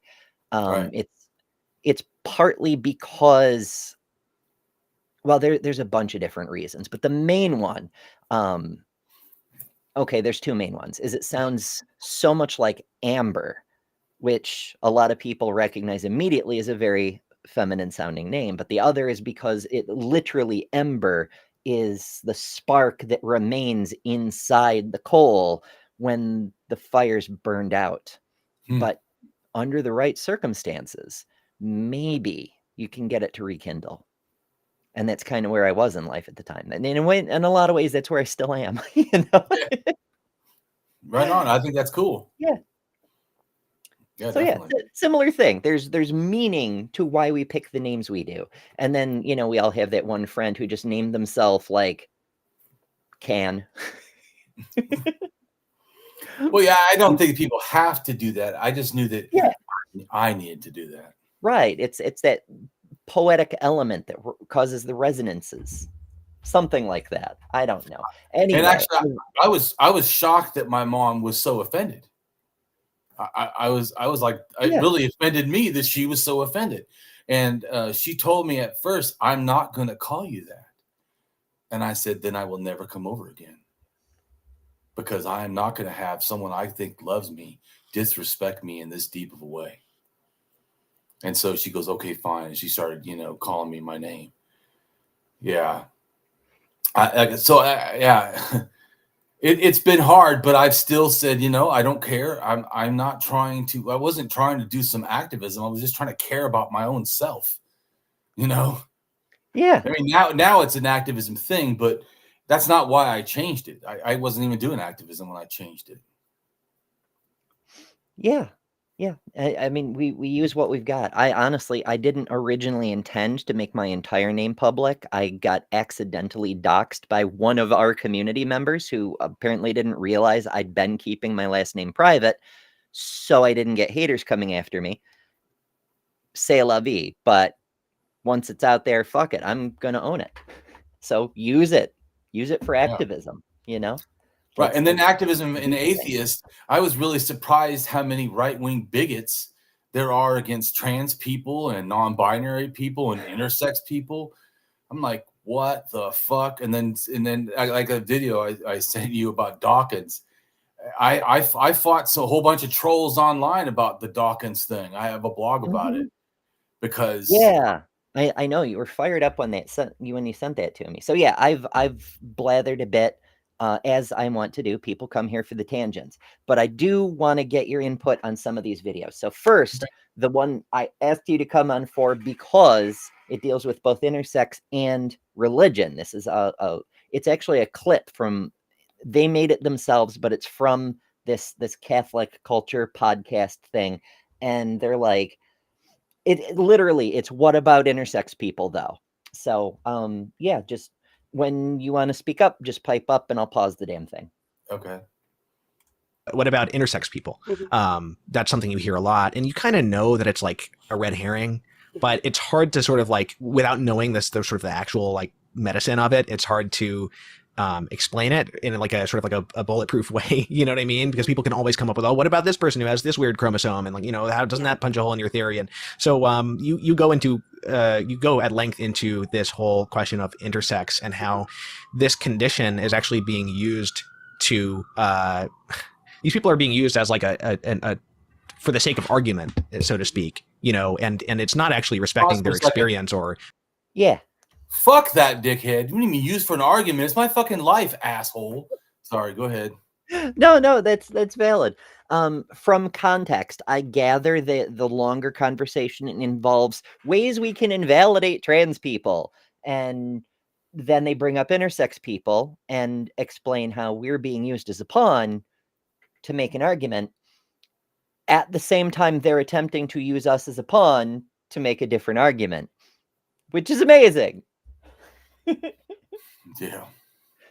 Right. It's partly because, well, there's a bunch of different reasons, but the main one, okay, there's two main ones, is it sounds so much like amber which a lot of people recognize immediately as a very feminine sounding name. But the other is because it literally, Ember is the spark that remains inside the coal when the fire's burned out. But under the right circumstances, maybe you can get it to rekindle. And that's kind of where I was in life at the time. And in a lot of ways, that's where I still am. Right on. I think that's cool. Yeah. Yeah, So definitely. yeah, similar thing. There's meaning to why we pick the names we do. And then, we all have that one friend who just named themselves like Can. Well, yeah, I don't think people have to do that. I just knew that I needed to do that. Right. It's that poetic element that causes the resonances. Something like that. I don't know. Anyway, and actually, I was shocked that my mom was so offended. I was like, it really offended me that she was so offended. And she told me at first, I'm not going to call you that. And I said, then I will never come over again. Because I am not going to have someone I think loves me disrespect me in this deep of a way. And so she goes, okay, fine. And she started, calling me my name. Yeah. It's been hard, but I've still said, I don't care. I wasn't trying to do some activism. I was just trying to care about my own self, Yeah. I mean, now it's an activism thing, but that's not why I changed it. I wasn't even doing activism when I changed it. Yeah. Yeah. I mean, we use what we've got. I didn't originally intend to make my entire name public. I got accidentally doxxed by one of our community members who apparently didn't realize I'd been keeping my last name private, so I didn't get haters coming after me. C'est la vie. But once it's out there, fuck it. I'm going to own it. So use it. Use it for activism, Right. And then activism in atheist, I was really surprised how many right-wing bigots there are against trans people and non-binary people and intersex people. I'm like, what the fuck? And then like a video I sent you about Dawkins. I fought a whole bunch of trolls online about the Dawkins thing. I have a blog about it because I know you were fired up when you sent that to me. So yeah, I've blathered a bit. As I want to do. People come here for the tangents, but I do want to get your input on some of these videos. So first, the one I asked you to come on for because it deals with both intersex and religion. This is it's actually a clip from, they made it themselves, but it's from this Catholic culture podcast thing. And they're like, it literally, it's what about intersex people though? So, yeah, just when you want to speak up, just pipe up and I'll pause the damn thing. Okay. What about intersex people? That's something you hear a lot, and you kind of know that it's like a red herring, but it's hard to sort of like, without knowing the sort of the actual like medicine of it, it's hard to explain it in like a sort of like a bulletproof way. You know what I mean? Because people can always come up with, oh, what about this person who has this weird chromosome? And like, how doesn't that punch a hole in your theory? And so you go at length into this whole question of intersex and how this condition is actually being used to, these people are being used as like a for the sake of argument, so to speak, and it's not actually respecting their experience or. Yeah. Fuck that dickhead. You didn't even use for an argument. It's my fucking life, asshole. Sorry, go ahead. No, that's valid. From context, I gather that the longer conversation involves ways we can invalidate trans people. And then they bring up intersex people and explain how we're being used as a pawn to make an argument. At the same time, they're attempting to use us as a pawn to make a different argument, which is amazing. Yeah.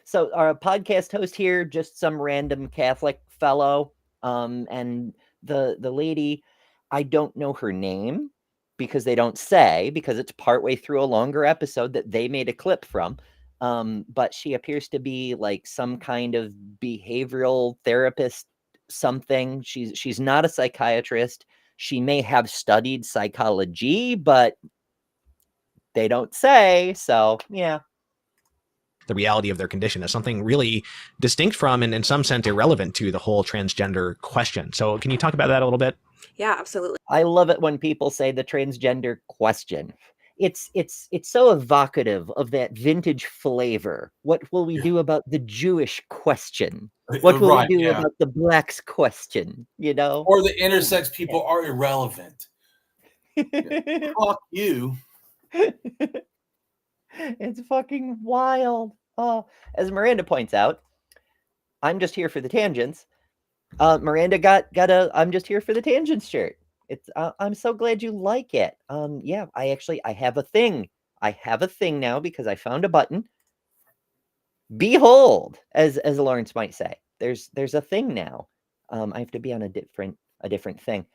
So our podcast host here, just some random Catholic fellow, and the lady, I don't know her name because they don't say, because it's partway through a longer episode that they made a clip from. But she appears to be like some kind of behavioral therapist, something. She's not a psychiatrist. She may have studied psychology, but they don't say. So yeah. The reality of their condition is something really distinct from and in some sense irrelevant to the whole transgender question. So can you talk about that a little bit? Yeah, absolutely. I love it when people say the transgender question. It's so evocative of that vintage flavor. What will we do about the Jewish question? What will we Right, do yeah. about the blacks question? You know? Or the intersex people are irrelevant. Fuck you. It's fucking wild. Oh, as Miranda points out, I'm just here for the tangents. Miranda got a I'm just here for the tangents shirt. It's I'm so glad you like it. Yeah, I have a thing. I have a thing now because I found a button. Behold, as Lawrence might say. There's a thing now. I have to be on a different thing.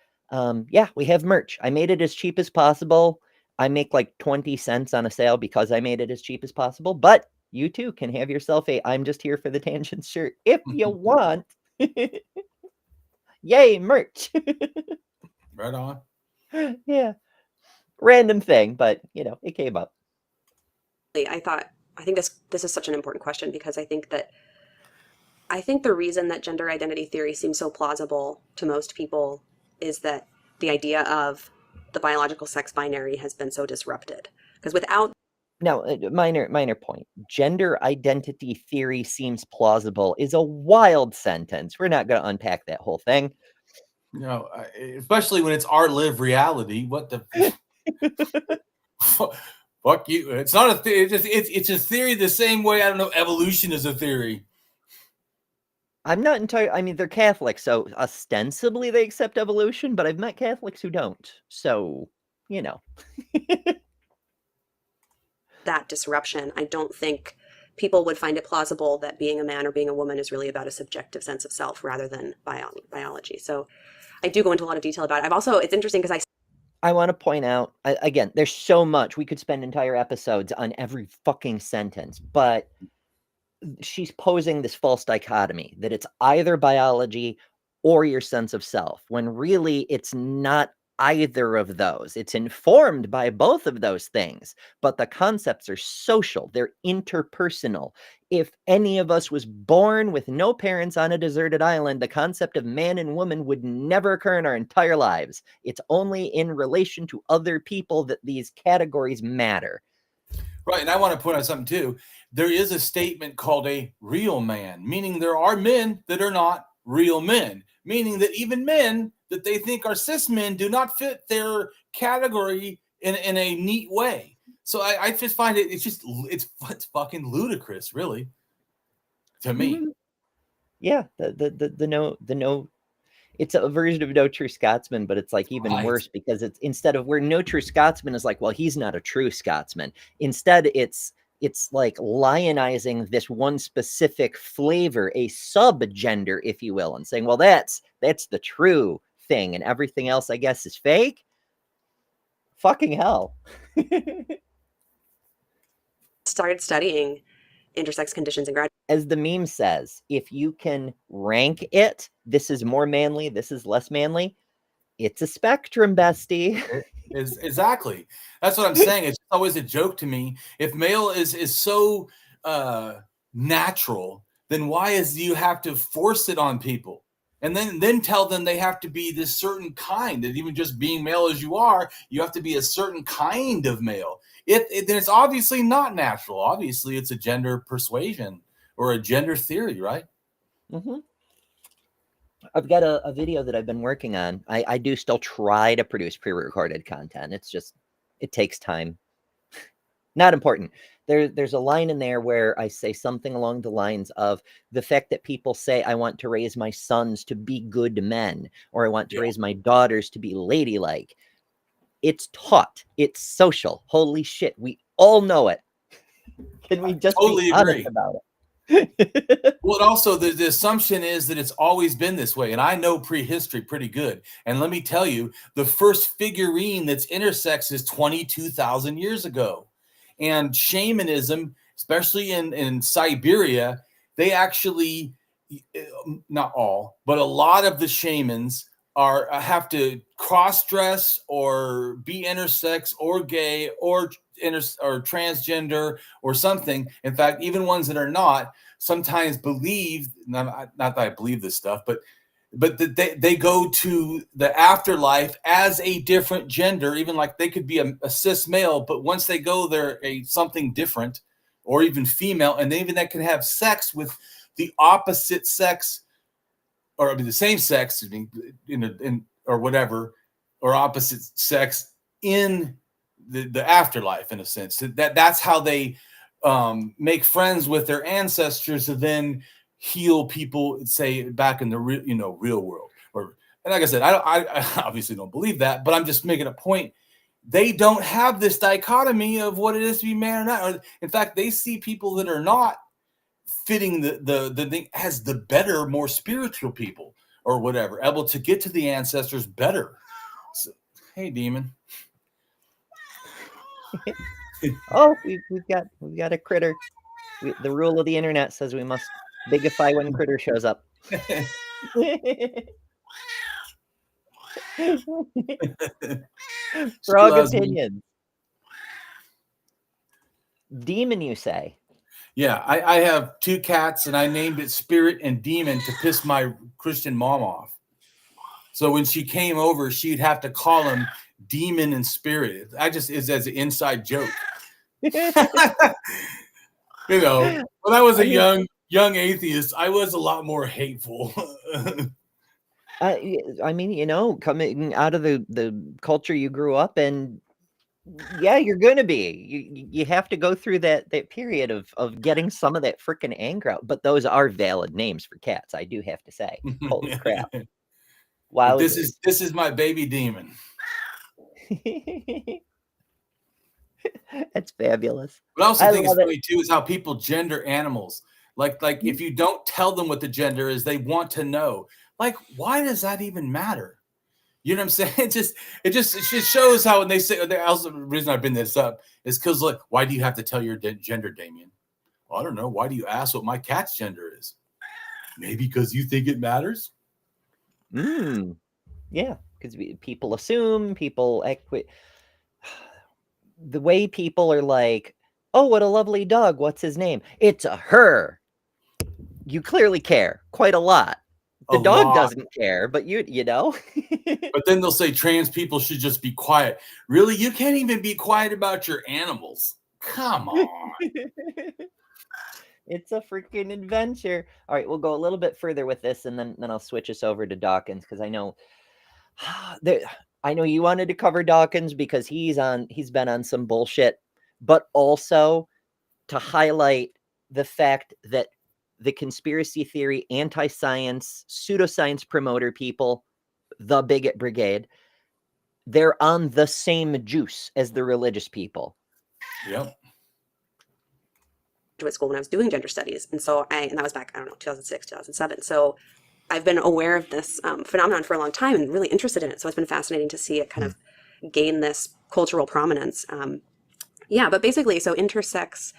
Yeah, we have merch. I made it as cheap as possible. I make like 20 cents on a sale because I made it as cheap as possible, but you too can have yourself a I'm just here for the tangents shirt if you want. Yay, merch. Right on. Yeah. Random thing, but it came up. I think this is such an important question because I think the reason that gender identity theory seems so plausible to most people is that the idea of the biological sex binary has been so disrupted. Because without Now, minor point. Gender identity theory seems plausible is a wild sentence. We're not going to unpack that whole thing. Especially when it's our lived reality. What the fuck you? It's not a theory. It's a theory the same way. I don't know. Evolution is a theory. I'm not entirely. I mean, they're Catholic, so ostensibly they accept evolution, but I've met Catholics who don't. So, that disruption, I don't think people would find it plausible that being a man or being a woman is really about a subjective sense of self rather than biology. So I do go into a lot of detail about it. It's interesting because I want to point out, again, there's so much. We could spend entire episodes on every fucking sentence, but she's posing this false dichotomy that it's either biology or your sense of self, when really it's not either of those. It's informed by both of those things, but the concepts are social, they're interpersonal. If any of us was born with no parents on a deserted island, the concept of man and woman would never occur in our entire lives. It's only in relation to other people that these categories matter. Right, and I want to point out something too. There is a statement called a real man, meaning there are men that are not real men, meaning that even men that they think are cis men do not fit their category in a neat way. So I just find it's fucking ludicrous, really, to me. Mm-hmm. Yeah, the no. It's a version of No True Scotsman, but it's like even worse because it's instead of where No True Scotsman is like, well, he's not a true Scotsman. Instead, it's like lionizing this one specific flavor, a subgender, if you will, and saying, well, that's the true thing, and everything else, I guess, is fake. Fucking hell. started studying intersex conditions in grad. As the meme says, if you can rank it, this is more manly, this is less manly. It's a spectrum, bestie. Exactly. That's what I'm saying. It's always a joke to me. If male is so natural, then why do you have to force it on people? And then tell them they have to be this certain kind, that even just being male as you are, you have to be a certain kind of male. Then it's obviously not natural. Obviously, it's a gender persuasion or a gender theory, right? Mm-hmm. I've got a video that I've been working on. I do still try to produce pre-recorded content. It's just, it takes time. Not important. There's a line in there where I say something along the lines of the fact that people say, I want to raise my sons to be good men, or I want to raise my daughters to be ladylike. It's taught. It's social. Holy shit. We all know it. Can we just totally be honest about it? Well, also the assumption is that it's always been this way, and I know prehistory pretty good. And let me tell you, the first figurine that's intersex is 22,000 years ago. And shamanism, especially in Siberia, they actually, not all, but a lot of the shamans have to cross-dress or be intersex or gay or transgender or something. In fact, even ones that are not sometimes believe, not that I believe this stuff, but but they go to the afterlife as a different gender, even like they could be a cis male, but once they go, they're something different, or even female, and they can have sex with the opposite sex, or I mean, the same sex, or whatever, or opposite sex in the afterlife, in a sense. That's how they make friends with their ancestors, and then heal people, say, back in the real world. And like I said, I obviously don't believe that, but I'm just making a point. They don't have this dichotomy of what it is to be man or not. Or, in fact, they see people that are not fitting the thing as the better, more spiritual people, or whatever, able to get to the ancestors better. So, hey, demon. Oh, we've got a critter. The rule of the internet says we must bigify when critter shows up. Frog opinions. Demon, you say? Yeah, I have 2 cats, and I named it Spirit and Demon to piss my Christian mom off. So when she came over, she'd have to call him Demon and Spirit. Is as an inside joke. When I was a young atheist, I was a lot more hateful. I mean, coming out of the culture you grew up in, yeah, you're gonna be. You have to go through that period of getting some of that freaking anger out. But those are valid names for cats, I do have to say. Holy crap! Wow, this is my baby demon. That's fabulous. But I also think it's funny too is how people gender animals. Like if you don't tell them what the gender is, they want to know. Like, why does that even matter? You know what I'm saying? It just shows how when they say. Also, the reason I bring this up is because, like, why do you have to tell your gender, Damien? Well, I don't know. Why do you ask what my cat's gender is? Maybe because you think it matters. Yeah, because people assume, the way people are like, oh, what a lovely dog. What's his name? It's a her. You clearly care quite a lot. The dog doesn't care, but you know. But then they'll say trans people should just be quiet. Really? You can't even be quiet about your animals. Come on. It's a freaking adventure. All right, we'll go a little bit further with this, and then I'll switch us over to Dawkins, because I know you wanted to cover Dawkins because he's been on some bullshit, but also to highlight the fact that the conspiracy theory, anti-science, pseudoscience promoter people, the bigot brigade, they're on the same juice as the religious people. Yep. Graduate school when I was doing gender studies, and that was back, I don't know, 2006, 2007. So I've been aware of this phenomenon for a long time and really interested in it. So it's been fascinating to see it kind of gain this cultural prominence. But basically, so intersex,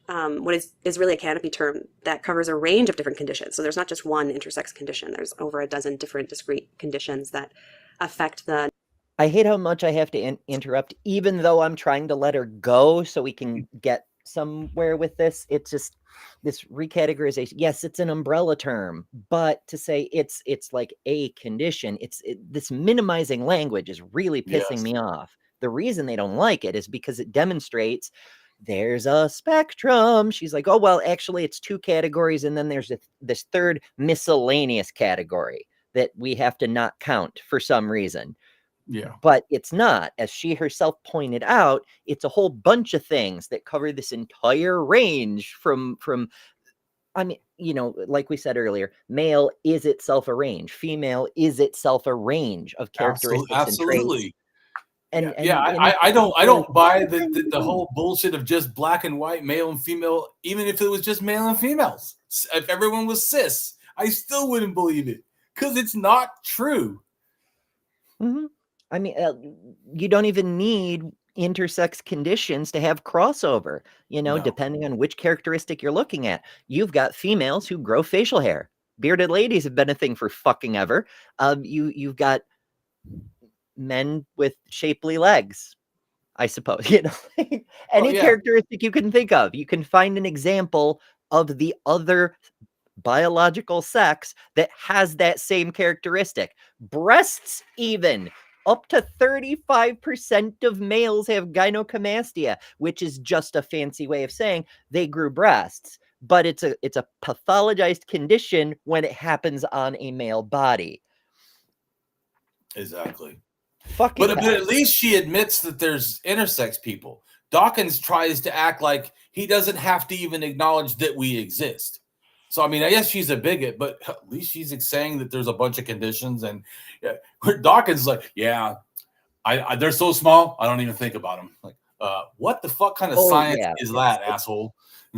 what is really a canopy term that covers a range of different conditions. So there's not just one intersex condition. There's over a dozen different discrete conditions that affect the... I hate how much I have to interrupt, even though I'm trying to let her go so we can get somewhere with this. It's just this recategorization. Yes, it's an umbrella term, but to say it's like a condition, this minimizing language is really pissing me off. The reason they don't like it is because it demonstrates there's a spectrum. She's like, oh, well, actually it's 2 categories, and then there's this third miscellaneous category that we have to not count for some reason. Yeah. But it's not. As she herself pointed out, it's a whole bunch of things that cover this entire range from I mean, like we said earlier, male is itself a range. Female is itself a range of characteristics and traits. And I don't buy the whole bullshit of just black and white, male and female. Even if it was just male and females, if everyone was cis, I still wouldn't believe it because it's not true. Mm-hmm. I mean, you don't even need intersex conditions to have crossover, depending on which characteristic you're looking at. You've got females who grow facial hair. Bearded ladies have been a thing for fucking ever. You've got men with shapely legs, I suppose, any characteristic you can think of. You can find an example of the other biological sex that has that same characteristic. Breasts, even. Up to 35% of males have gynecomastia, which is just a fancy way of saying they grew breasts. But it's a pathologized condition when it happens on a male body. Exactly. Fucking But at least she admits that there's intersex people. Dawkins tries to act like he doesn't have to even acknowledge that we exist. So, I mean, I guess she's a bigot, but at least she's saying that there's a bunch of conditions. And Dawkins is like, yeah, they're so small, I don't even think about them. Like, what the fuck kind of science is that, asshole?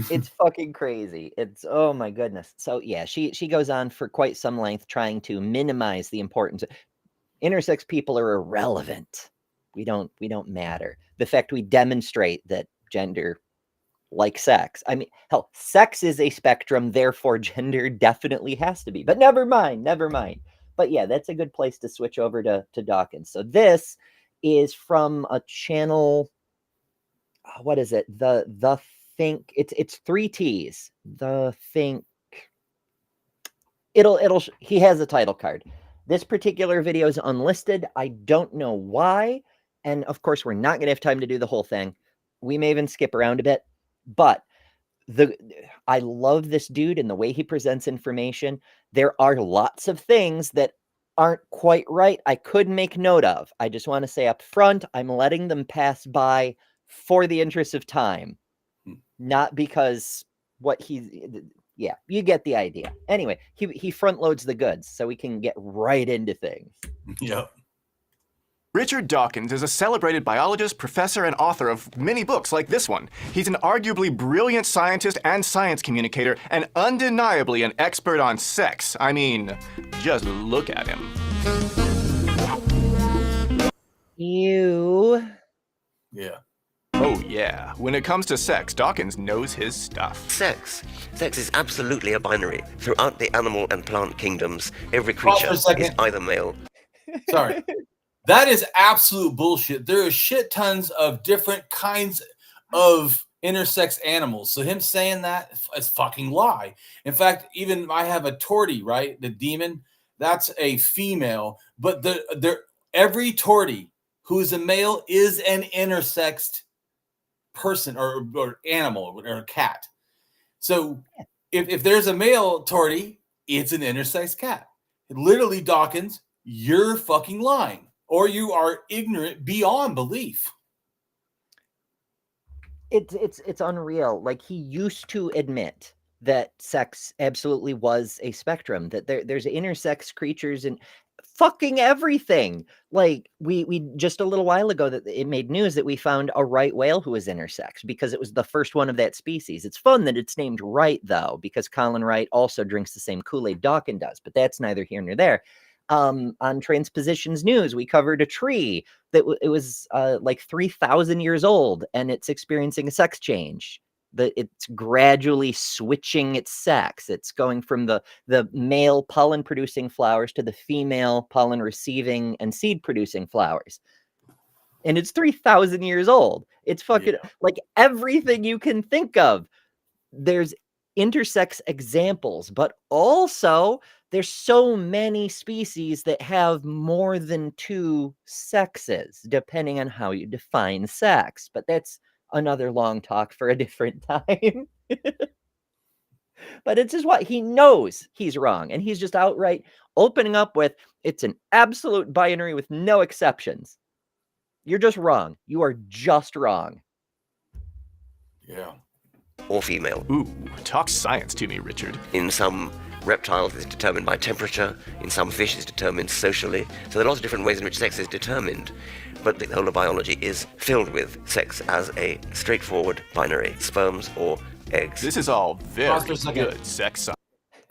It's fucking crazy. It's, oh my goodness. So yeah, she goes on for quite some length trying to minimize the importance. Intersex people are irrelevant. We don't matter. The fact we demonstrate that gender, like sex. I mean, hell, sex is a spectrum, therefore gender definitely has to be. But never mind. But yeah, that's a good place to switch over to Dawkins. So this is from a channel. What is it? The Think. It's 3 T's. The Think. He has a title card. This particular video is unlisted. I don't know why. And of course, we're not going to have time to do the whole thing. We may even skip around a bit. But I love this dude and the way he presents information. There are lots of things that aren't quite right I could make note of. I just want to say up front, I'm letting them pass by for the interest of time. Not because yeah, you get the idea. Anyway, he front loads the goods so we can get right into things. Yep. Richard Dawkins is a celebrated biologist, professor, and author of many books like this one. He's an arguably brilliant scientist and science communicator, and undeniably an expert on sex. I mean, just look at him. You. Yeah. Oh yeah, when it comes to sex, Dawkins knows his stuff. Sex is absolutely a binary. Throughout the animal and plant kingdoms, every creature is either male. Sorry. That is absolute bullshit. There are shit tons of different kinds of intersex animals. So him saying that is fucking lie. In fact, even I have a tortie, right? The demon, that's a female. But every tortie who is a male is an intersexed person or animal or a cat. So if there's a male tortie, it's an intersex cat. Literally, Dawkins, you're fucking lying. Or you are ignorant beyond belief. It's unreal. Like, he used to admit that sex absolutely was a spectrum, that there's intersex creatures and fucking everything. Like, we just a little while ago that it made news that we found a right whale who was intersex because it was the first one of that species. It's fun that it's named Wright, though, because Colin Wright also drinks the same Kool-Aid Dawkins does, but that's neither here nor there. On Transpositions News, we covered a tree that it was like 3,000 years old, and it's experiencing a sex change. It's gradually switching its sex. It's going from the male pollen producing flowers to the female pollen receiving and seed producing flowers. And it's 3,000 years old. It's fucking like everything you can think of. There's intersex examples, but also there's so many species that have more than 2 sexes, depending on how you define sex. But that's another long talk for a different time. But it's just what he knows he's wrong. And he's just outright opening up with, it's an absolute binary with no exceptions. You're just wrong. You are just wrong. Yeah. Or female. Ooh, talk science to me, Richard. In some reptiles, it's determined by temperature. In some fish, it's determined socially. So there are lots of different ways in which sex is determined. But the whole of biology is filled with sex as a straightforward binary, sperms or eggs. This is all very Good good sex science.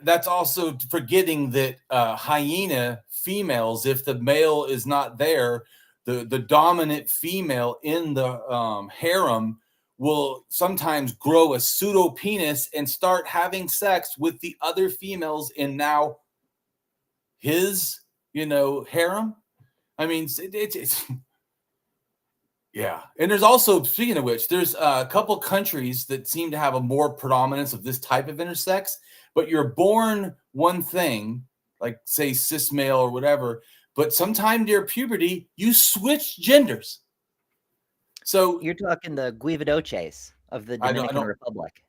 That's also forgetting that hyena females, if the male is not there, the dominant female in the harem will sometimes grow a pseudo penis and start having sex with the other females in now his, harem. I mean, it's Yeah. And there's also, speaking of which, there's a couple countries that seem to have a more predominance of this type of intersex, but you're born one thing, like say cis male or whatever, but sometime near puberty, you switch genders. So You're talking the Guividoches of the Dominican Republic.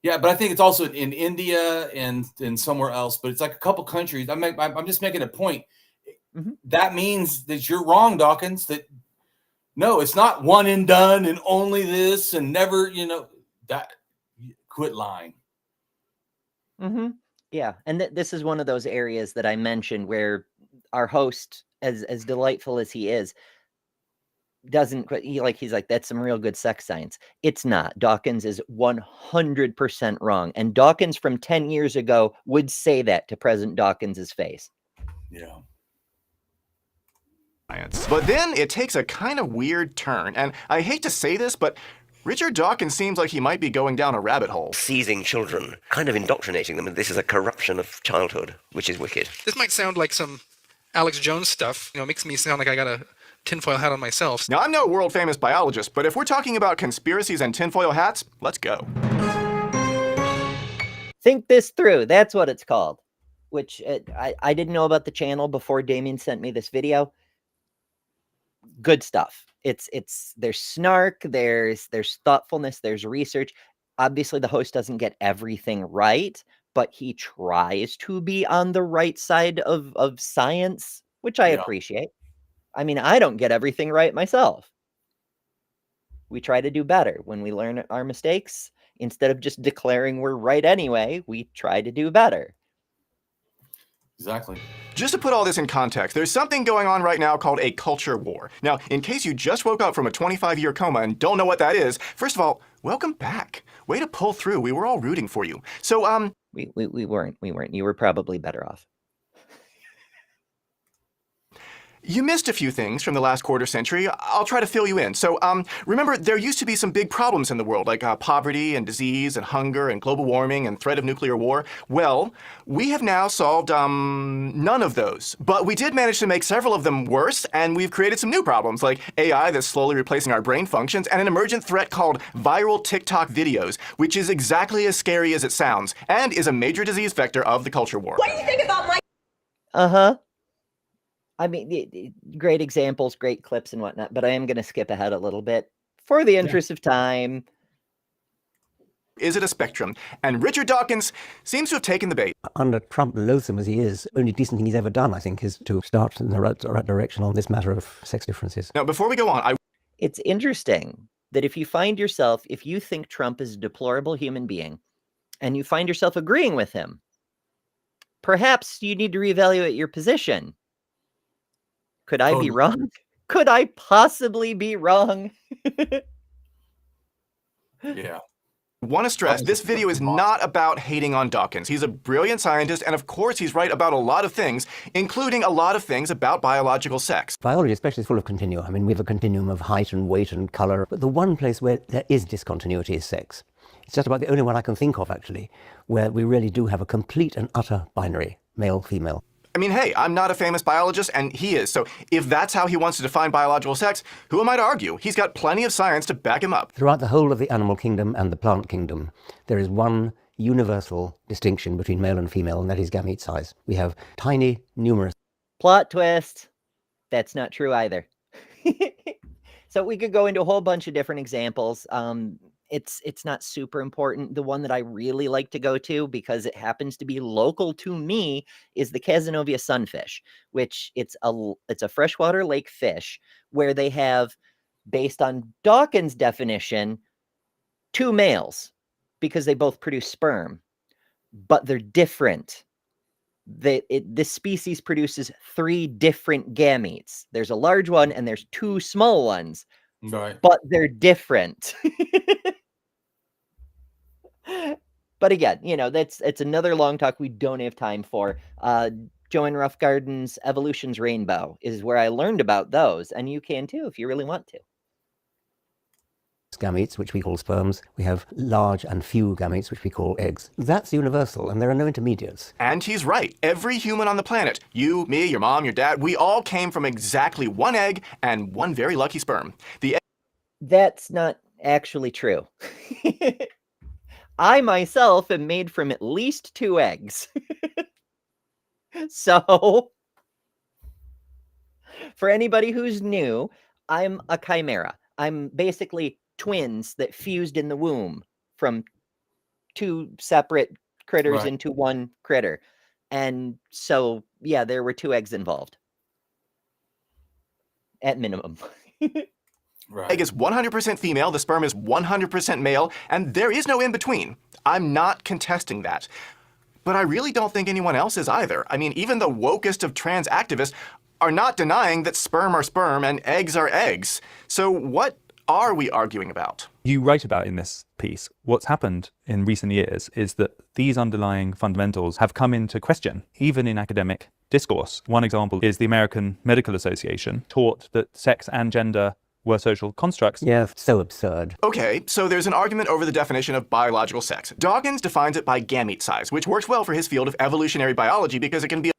Yeah, but I think it's also in India and somewhere else, but it's like a couple countries. I'm just making a point. Mm-hmm. That means that you're wrong, Dawkins, that no, it's not one and done and only this and never, that quit lying. Mm-hmm. Yeah. And this is one of those areas that I mentioned where our host, as delightful as he is, he's like, that's some real good sex science. It's not. Dawkins is 100% wrong. And Dawkins from 10 years ago would say that to President Dawkins's face. Yeah. But then it takes a kind of weird turn. And I hate to say this, but Richard Dawkins seems like he might be going down a rabbit hole. Seizing children, kind of indoctrinating them, and this is a corruption of childhood, which is wicked. This might sound like some Alex Jones stuff. It makes me sound like I got a tinfoil hat on myself. Now, I'm no world-famous biologist, but if we're talking about conspiracies and tinfoil hats, let's go. Think this through. That's what it's called. Which I didn't know about the channel before Damien sent me this video. Good stuff. There's snark, there's thoughtfulness, there's research. Obviously, the host doesn't get everything right, but he tries to be on the right side of science, which I appreciate. I mean, I don't get everything right myself. We try to do better. When we learn our mistakes, instead of just declaring we're right anyway, we try to do better. Exactly. Just to put all this in context, there's something going on right now called a culture war. Now, in case you just woke up from a 25-year coma and don't know what that is, first of all, welcome back. Way to pull through. We were all rooting for you. So, We weren't. You were probably better off. You missed a few things from the last quarter century. I'll try to fill you in. So, remember, there used to be some big problems in the world, like poverty and disease and hunger and global warming and threat of nuclear war. Well, we have now solved none of those. But we did manage to make several of them worse, and we've created some new problems, like AI that's slowly replacing our brain functions, and an emergent threat called viral TikTok videos, which is exactly as scary as it sounds, and is a major disease vector of the culture war. What do you think about my... Uh-huh. I mean, great examples, great clips and whatnot, but I am going to skip ahead a little bit for the interest of time. Is it a spectrum? And Richard Dawkins seems to have taken the bait. Under Trump, loathsome as he is, only decent thing he's ever done, I think, is to start in the right direction on this matter of sex differences. Now, before we go on, It's interesting that if you think Trump is a deplorable human being, and you find yourself agreeing with him, perhaps you need to reevaluate your position. Could I be wrong? Could I possibly be wrong? Yeah. want to stress, this video is not about hating on Dawkins. He's a brilliant scientist, and of course he's right about a lot of things, including a lot of things about biological sex. Biology especially is full of continua. I mean, we have a continuum of height and weight and colour, but the one place where there is discontinuity is sex. It's just about the only one I can think of, actually, where we really do have a complete and utter binary, male-female. I mean, hey, I'm not a famous biologist, and he is, so if that's how he wants to define biological sex, who am I to argue? He's got plenty of science to back him up. Throughout the whole of the animal kingdom and the plant kingdom, there is one universal distinction between male and female, and that is gamete size. We have tiny, numerous... Plot twist. That's not true either. So we could go into a whole bunch of different examples. It's not super important. The one that I really like to go to, because it happens to be local to me, is the Cazenovia sunfish, which it's a freshwater lake fish where they have, based on Dawkins' definition, 2 males because they both produce sperm, but they're different. This species produces 3 different gametes. There's a large one and there's 2 small ones, Right. but they're different. But again, it's another long talk we don't have time for. Joanne Roughgarden's Evolution's Rainbow is where I learned about those, and you can too if you really want to. gametes, which we call sperms. We have large and few gametes, which we call eggs. That's universal, and there are no intermediates. And he's right. Every human on the planet, you, me, your mom, your dad, we all came from exactly one egg and one very lucky sperm. That's not actually true. I myself am made from at least 2 eggs. So, for anybody who's new, I'm a chimera. I'm basically twins that fused in the womb from 2 separate critters into one critter. And so, yeah, there were 2 eggs involved. At minimum. Right. Egg is 100% female, the sperm is 100% male, and there is no in between. I'm not contesting that. But I really don't think anyone else is either. I mean, even the wokest of trans activists are not denying that sperm are sperm and eggs are eggs. So what are we arguing about? You write about in this piece, what's happened in recent years is that these underlying fundamentals have come into question, even in academic discourse. One example is the American Medical Association taught that sex and gender were social constructs. Yeah, so absurd. Okay, so there's an argument over the definition of biological sex. Dawkins defines it by gamete size, which works well for his field of evolutionary biology because it can be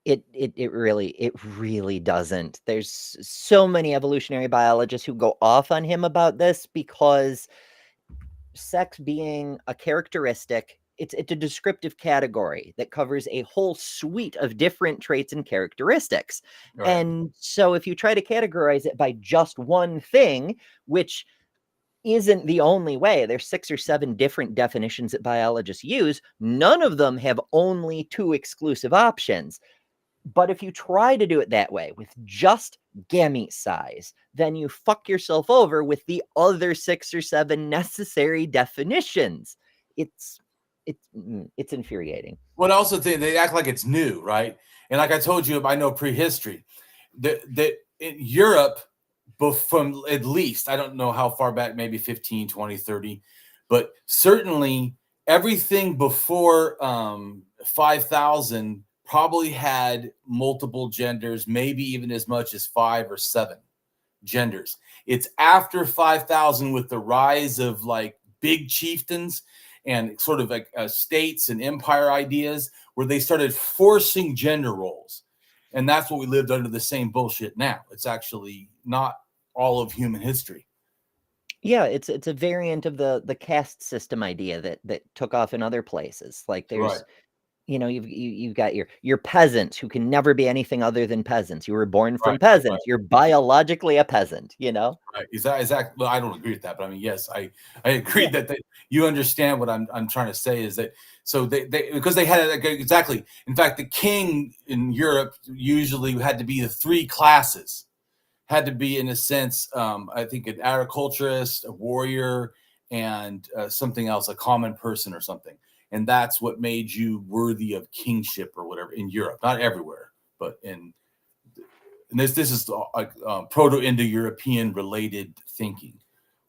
It really doesn't. There's so many evolutionary biologists who go off on him about this because sex being a characteristic, it's a descriptive category that covers a whole suite of different traits and characteristics. Right. And so if you try to categorize it by just one thing, which isn't the only way, there's 6 or 7 different definitions that biologists use, none of them have only 2 exclusive options. But if you try to do it that way with just gamete size, then you fuck yourself over with the other 6 or 7 necessary definitions. It's infuriating. Well, I also think they act like it's new, right? And like I told you, I know prehistory. That in Europe, from at least, I don't know how far back, maybe 15, 20, 30, but certainly everything before 5,000 probably had multiple genders, maybe even as much as 5 or 7 genders. It's after 5,000 with the rise of like big chieftains and sort of like states and empire ideas where they started forcing gender roles. And that's what we lived under the same bullshit now. It's actually not all of human history. Yeah, it's a variant of the caste system idea that took off in other places. Like there's Right. You know, you've got your peasants who can never be anything other than peasants. You were born from Right, peasants. right. You're biologically a peasant, you know? Right. Is that well, I don't agree with that, but I mean, yes, I agree that you understand what I'm trying to say is that so they because they had it exactly. In fact, the king in Europe usually had to be the 3 classes. Had to be in a sense, I think an agriculturist, a warrior, and something else, a common person or something. And that's what made you worthy of kingship or whatever in Europe, not everywhere, but and this is like Proto-Indo-European related thinking,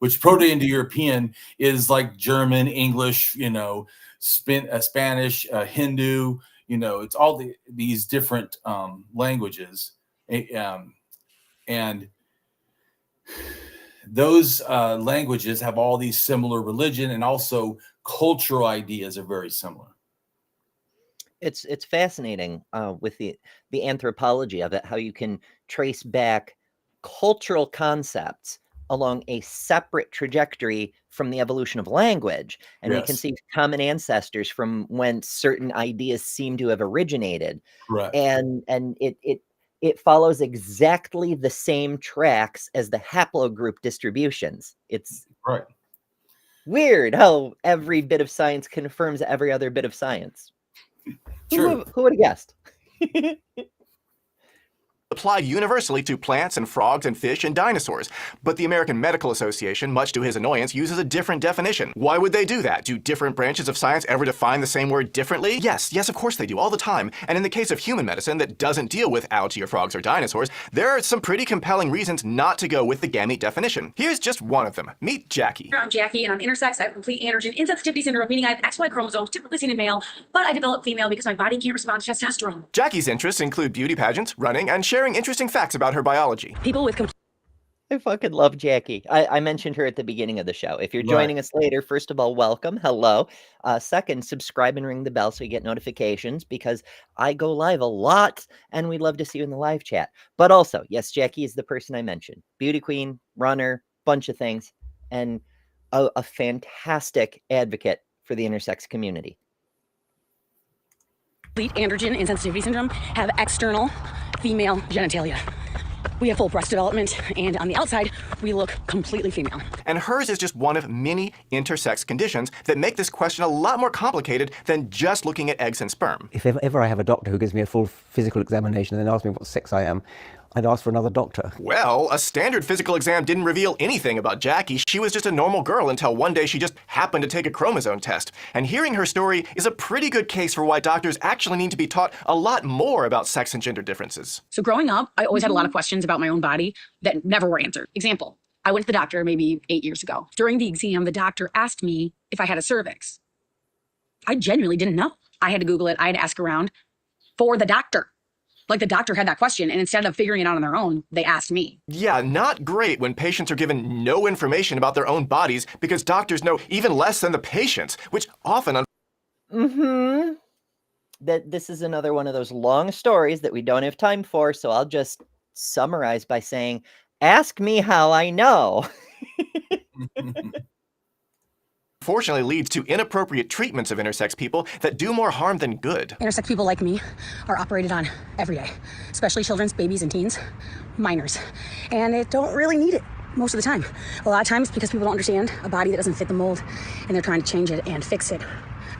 which Proto-Indo-European is like German, English, you know, Spanish, Hindu, you know, it's all these different languages, and those languages have all these similar religion and also cultural ideas are very similar. It's fascinating with the anthropology of it, how you can trace back cultural concepts along a separate trajectory from the evolution of language. And we can Yes. see common ancestors from when certain ideas seem to have originated. Right. And it follows exactly the same tracks as the haplogroup distributions. It's Right. weird how every bit of science confirms every other bit of science. True. Who would have guessed? applied universally to plants and frogs and fish and dinosaurs. But the American Medical Association, much to his annoyance, uses a different definition. Why would they do that? Do different branches of science ever define the same word differently? Yes, of course they do, all the time. And in the case of human medicine that doesn't deal with algae or frogs or dinosaurs, there are some pretty compelling reasons not to go with the gamete definition. Here's just one of them. Meet Jackie. I'm Jackie, and I'm intersex. I have complete androgen insensitivity syndrome, meaning I have XY chromosomes, typically seen in male, but I develop female because my body can't respond to testosterone. Jackie's interests include beauty pageants, running, and sharing interesting facts about her biology. People with I fucking love Jackie. I mentioned her at the beginning of the show. If you're Right. joining us later, first of all, welcome. Hello. Second, subscribe and ring the bell so you get notifications because I go live a lot and we'd love to see you in the live chat. But also, yes, Jackie is the person I mentioned. Beauty queen, runner, bunch of things, and a fantastic advocate for the intersex community. Complete androgen insensitivity syndrome have external female genitalia. We have full breast development, and on the outside, we look completely female. And hers is just one of many intersex conditions that make this question a lot more complicated than just looking at eggs and sperm. If ever I have a doctor who gives me a full physical examination and then asks me what sex I am, I'd ask for another doctor. Well, a standard physical exam didn't reveal anything about Jackie. She was just a normal girl until one day she just happened to take a chromosome test. And hearing her story is a pretty good case for why doctors actually need to be taught a lot more about sex and gender differences. So growing up, I always had a lot of questions about my own body that never were answered. Example, I went to the doctor maybe 8 years ago. During the exam, the doctor asked me if I had a cervix. I genuinely didn't know. I had to Google it. I had to ask around for the doctor. Like the doctor had that question, and instead of figuring it out on their own, they asked me. Yeah, not great when patients are given no information about their own bodies because doctors know even less than the patients, which often... That this is another one of those long stories that we don't have time for, so I'll just summarize by saying, ask me how I know. Unfortunately leads to inappropriate treatments of intersex people that do more harm than good. Intersex people like me are operated on every day, especially children's, babies, and teens, minors. And they don't really need it most of the time. A lot of times because people don't understand a body that doesn't fit the mold and they're trying to change it and fix it.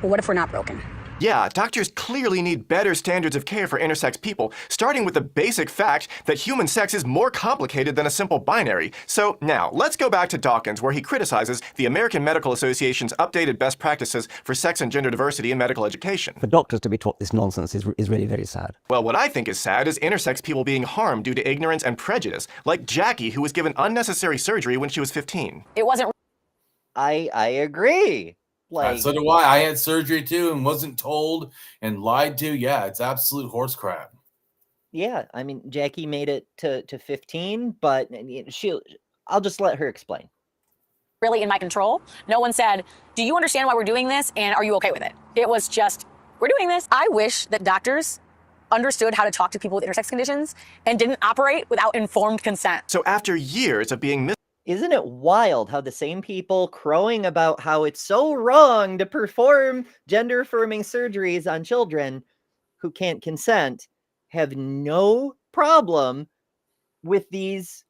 But what if we're not broken? Yeah, doctors clearly need better standards of care for intersex people, starting with the basic fact that human sex is more complicated than a simple binary. So now, let's go back to Dawkins, where he criticizes the American Medical Association's updated best practices for sex and gender diversity in medical education. For doctors to be taught this nonsense is really very sad. Well, what I think is sad is intersex people being harmed due to ignorance and prejudice, like Jackie, who was given unnecessary surgery when she was 15. It wasn't. I agree. Like, So do I. I had surgery too and wasn't told and lied to. Yeah, it's absolute horse crap. yeah, I mean, Jackie made it to 15, but I'll just let her explain. Really in my control. No one said, do you understand why we're doing this? And are you okay with it? It was just, we're doing this. I wish that doctors understood how to talk to people with intersex conditions and didn't operate without informed consent. So after years of being Isn't it wild how the same people crowing about how it's so wrong to perform gender-affirming surgeries on children who can't consent have no problem with these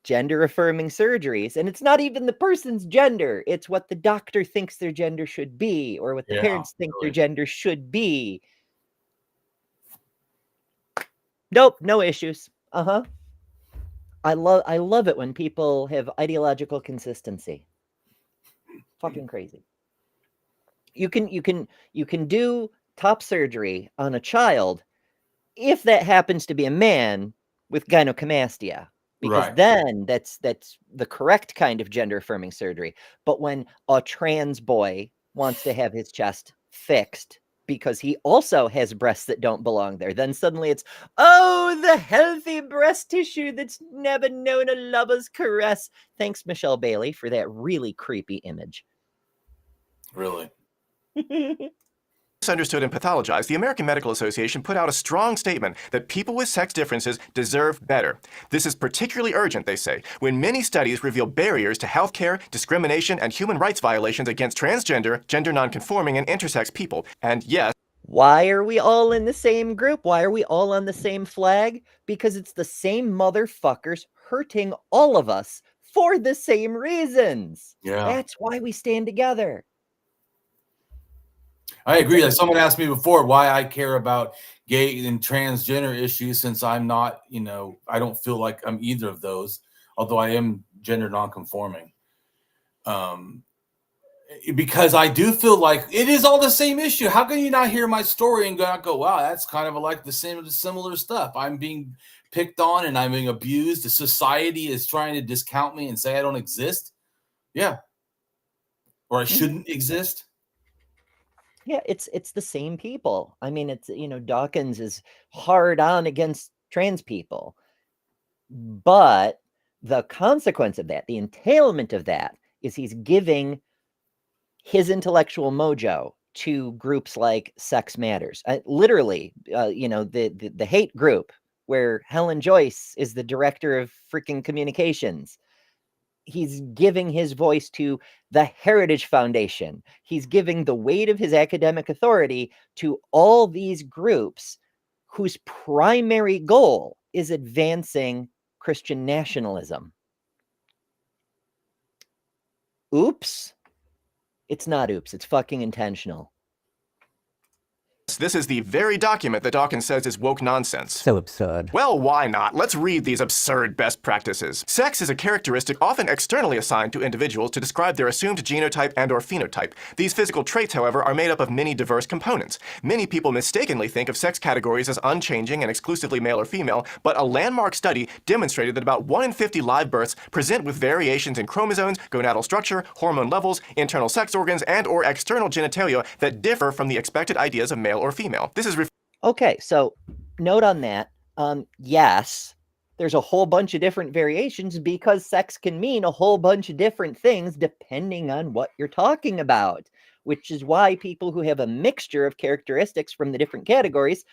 gender-affirming surgeries? And it's not even the person's gender. It's what the doctor thinks their gender should be or what the parents think their gender should be. Nope, no issues. I love it when people have ideological consistency. Fucking crazy. You can do top surgery on a child if that happens to be a man with gynecomastia, because then that's the correct kind of gender affirming surgery. But when a trans boy wants to have his chest fixed because he also has breasts that don't belong there, then suddenly it's, oh, the healthy breast tissue that's never known a lover's caress. Thanks, Michelle Bailey, for that really creepy image. Really? misunderstood and pathologized, the American Medical Association put out a strong statement that people with sex differences deserve better. This is particularly urgent, they say, when many studies reveal barriers to healthcare, discrimination, and human rights violations against transgender, gender nonconforming, and intersex people. And yes, why are we all in the same group? Why are we all on the same flag? Because it's the same motherfuckers hurting all of us for the same reasons. Yeah. That's why we stand together. I agree. Like someone asked me before why I care about gay and transgender issues, since I'm not, I don't feel like I'm either of those, although I am gender nonconforming. Because I do feel like it is all the same issue. How can you not hear my story and go, wow, that's kind of like the same, similar stuff. I'm being picked on and I'm being abused. The society is trying to discount me and say I don't exist. Yeah. Or I shouldn't exist. Yeah, it's the same people. I mean, it's, Dawkins is hard on against trans people, but The consequence of that, the entailment of that, is he's giving his intellectual mojo to groups like Sex Matters. Literally, the hate group where Helen Joyce is the director of freaking communications. He's giving his voice to the Heritage Foundation. He's giving the weight of his academic authority to all these groups whose primary goal is advancing Christian nationalism. Oops. It's not oops. It's fucking intentional. This is the very document that Dawkins says is woke nonsense. So absurd. Well, why not? Let's read these absurd best practices. Sex is a characteristic often externally assigned to individuals to describe their assumed genotype and/or phenotype. These physical traits, however, are made up of many diverse components. Many people mistakenly think of sex categories as unchanging and exclusively male or female, but a landmark study demonstrated that about 1 in 50 live births present with variations in chromosomes, gonadal structure, hormone levels, internal sex organs, and/or external genitalia that differ from the expected ideas of male or female. This is okay, so note on that. Yes, there's a whole bunch of different variations because sex can mean a whole bunch of different things depending on what you're talking about, which is why people who have a mixture of characteristics from the different categories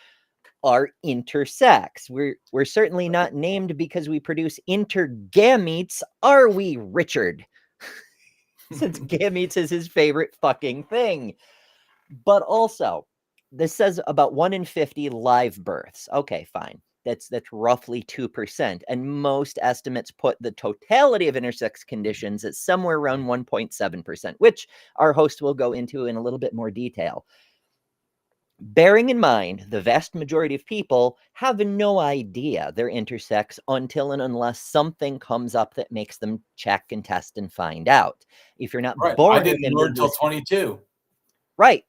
are intersex. We're certainly not named because we produce intergametes, are we, Richard? Since gametes is his favorite fucking thing. But also, this says about 1 in 50 live births. Okay, fine. That's roughly 2%. And most estimates put the totality of intersex conditions at somewhere around 1.7%, which our host will go into in a little bit more detail. Bearing in mind, the vast majority of people have no idea they're intersex until and unless something comes up that makes them check and test and find out. If you're not born, I didn't learn until 22. Right.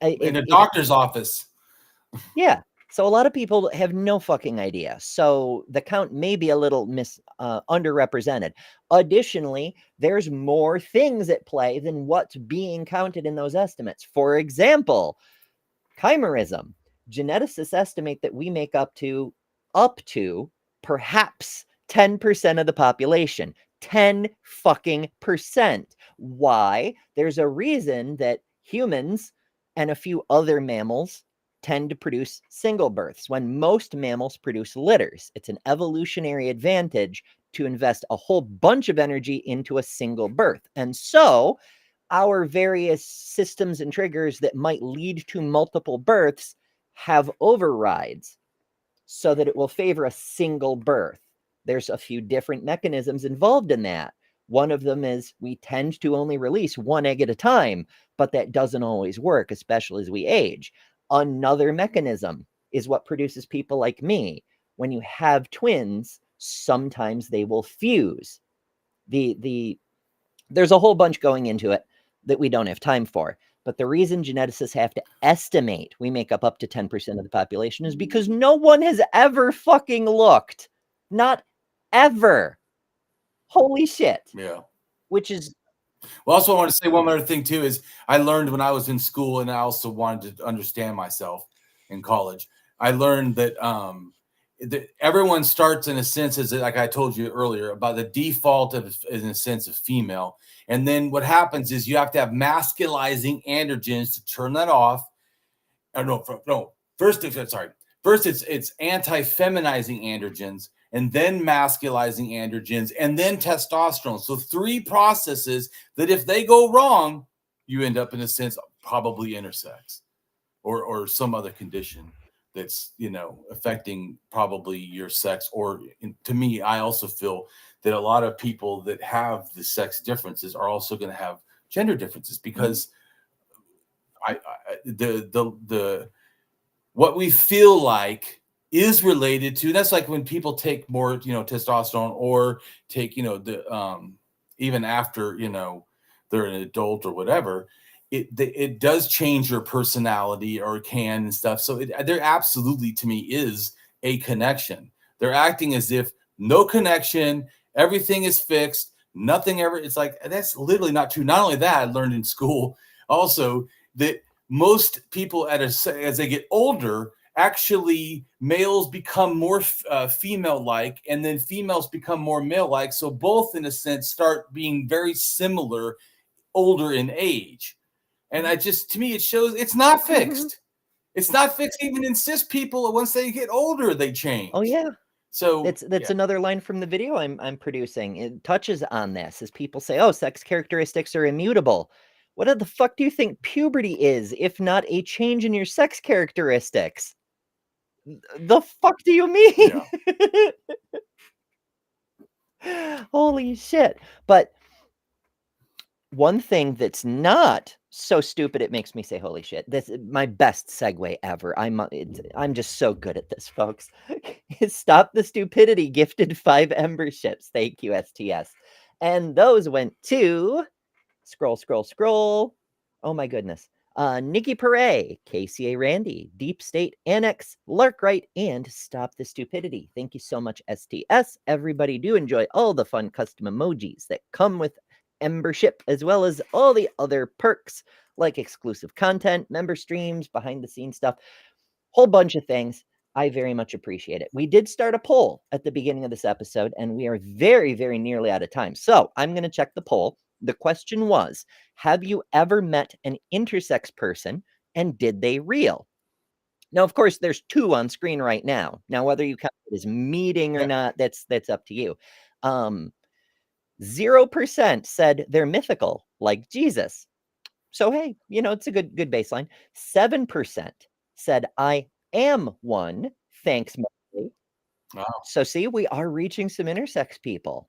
In a doctor's office. Yeah. So a lot of people have no fucking idea. So the count may be a little underrepresented. Additionally, there's more things at play than what's being counted in those estimates. For example, chimerism. Geneticists estimate that we make up to perhaps 10% of the population. 10 fucking percent. Why? There's a reason that humans and a few other mammals tend to produce single births when most mammals produce litters. It's an evolutionary advantage to invest a whole bunch of energy into a single birth. And so our various systems and triggers that might lead to multiple births have overrides so that it will favor a single birth. There's a few different mechanisms involved in that. One of them is we tend to only release one egg at a time, but that doesn't always work, especially as we age. Another mechanism is what produces people like me. When you have twins, sometimes they will fuse. There's a whole bunch going into it that we don't have time for. But the reason geneticists have to estimate we make up to 10% of the population is because no one has ever fucking looked. Not ever. Holy shit. Yeah. Which is... Well, also I want to say one other thing too is I learned when I was in school, and I also wanted to understand myself in college. I learned that everyone starts in a sense, as like I told you earlier, about the default of in a sense of female. And then what happens is you have to have masculizing androgens to turn that off. First it's anti-feminizing androgens, and then masculizing androgens, and then testosterone. So 3 processes that if they go wrong, you end up in a sense probably intersex or some other condition that's, affecting probably your sex. Or to me, I also feel that a lot of people that have the sex differences are also going to have gender differences because what we feel like is related to, that's like when people take more, testosterone or take, even after, they're an adult or whatever, it does change your personality or can and stuff. So there absolutely, to me, is a connection. They're acting as if no connection, everything is fixed, nothing ever. It's like, that's literally not true. Not only that, I learned in school also that most people as they get older, actually males become more female-like, and then females become more male-like. So both, in a sense, start being very similar older in age. And to me, it shows it's not fixed. It's not fixed. Even in cis people, once they get older, they change. Oh yeah. So that's another line from the video I'm producing. It touches on this as people say, "Oh, sex characteristics are immutable." What the fuck do you think puberty is, if not a change in your sex characteristics? The fuck do you mean? Yeah. Holy shit. But one thing that's not so stupid it makes me say holy shit. This is my best segue ever. I'm just so good at this, folks. Stop the Stupidity gifted 5 Ember ships. Thank you, STS. And those went to scroll. Oh my goodness. Nikki Perret, KCA Randy, Deep State Annex, Larkwright, and Stop the Stupidity. Thank you so much, STS. Everybody do enjoy all the fun custom emojis that come with Embership, as well as all the other perks like exclusive content, member streams, behind the scenes stuff, whole bunch of things. I very much appreciate it. We did start a poll at the beginning of this episode, and we are very, very nearly out of time. So I'm going to check the poll. The question was, have you ever met an intersex person, and did they reel? Now, of course, there's 2 on screen right now. Now, whether you count it as meeting or not, that's up to you. 0% said they're mythical, like Jesus. So, hey, it's a good baseline. 7% said I am one. Thanks, Mostly. Wow. So, see, we are reaching some intersex people.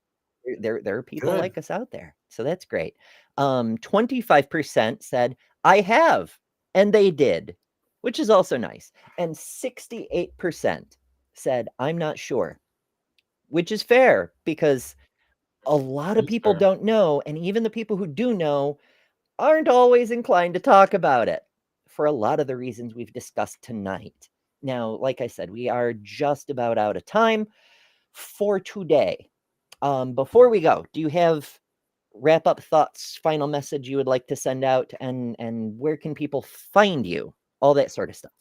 There are people like us out there. So that's great. 25% said I have, and they did, which is also nice. And 68% said I'm not sure, which is fair because a lot of people don't know, and even the people who do know aren't always inclined to talk about it for a lot of the reasons we've discussed tonight. Now, like I said, we are just about out of time for today. Before we go, do you have wrap-up thoughts, final message you would like to send out, and where can people find you? All that sort of stuff.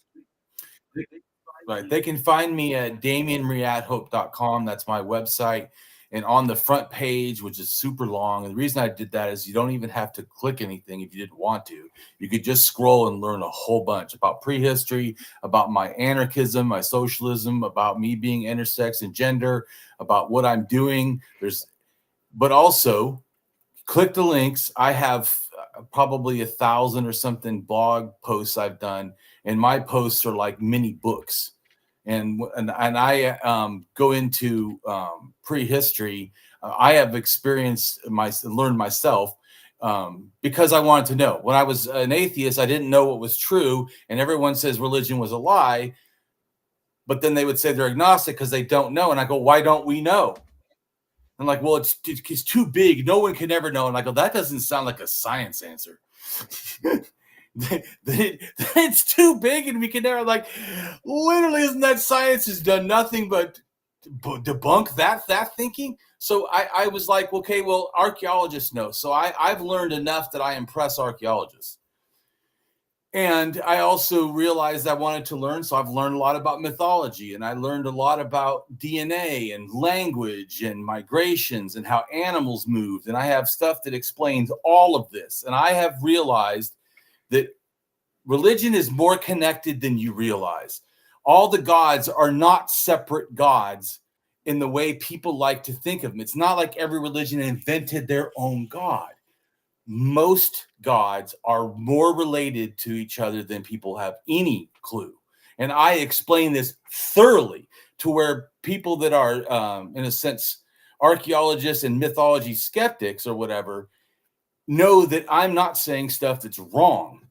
Right. They can find me at damienreathope.com. That's my website. And on the front page, which is super long, and the reason I did that is you don't even have to click anything if you didn't want to. You could just scroll and learn a whole bunch about prehistory, about my anarchism, my socialism, about me being intersex and gender, about what I'm doing. But also click the links. I have probably 1,000 or something blog posts I've done, and my posts are like mini books. And I go into prehistory. I have learned myself because I wanted to know. When I was an atheist, I didn't know what was true, and everyone says religion was a lie. But then they would say they're agnostic because they don't know, and I go, why don't we know? And like, well, it's too big. No one can ever know. And I go, that doesn't sound like a science answer. It's too big and we can never, like, literally, isn't that science has done nothing but debunk that thinking? So I was like, okay, well, archaeologists know. So I've learned enough that I impress archaeologists. And I also realized I wanted to learn. So I've learned a lot about mythology, and I learned a lot about DNA and language and migrations and how animals moved. And I have stuff that explains all of this. And I have realized that religion is more connected than you realize. All the gods are not separate gods in the way people like to think of them. It's not like every religion invented their own god. Most gods are more related to each other than people have any clue. And I explain this thoroughly to where people that are, in a sense, archaeologists and mythology skeptics or whatever, know that I'm not saying stuff that's wrong.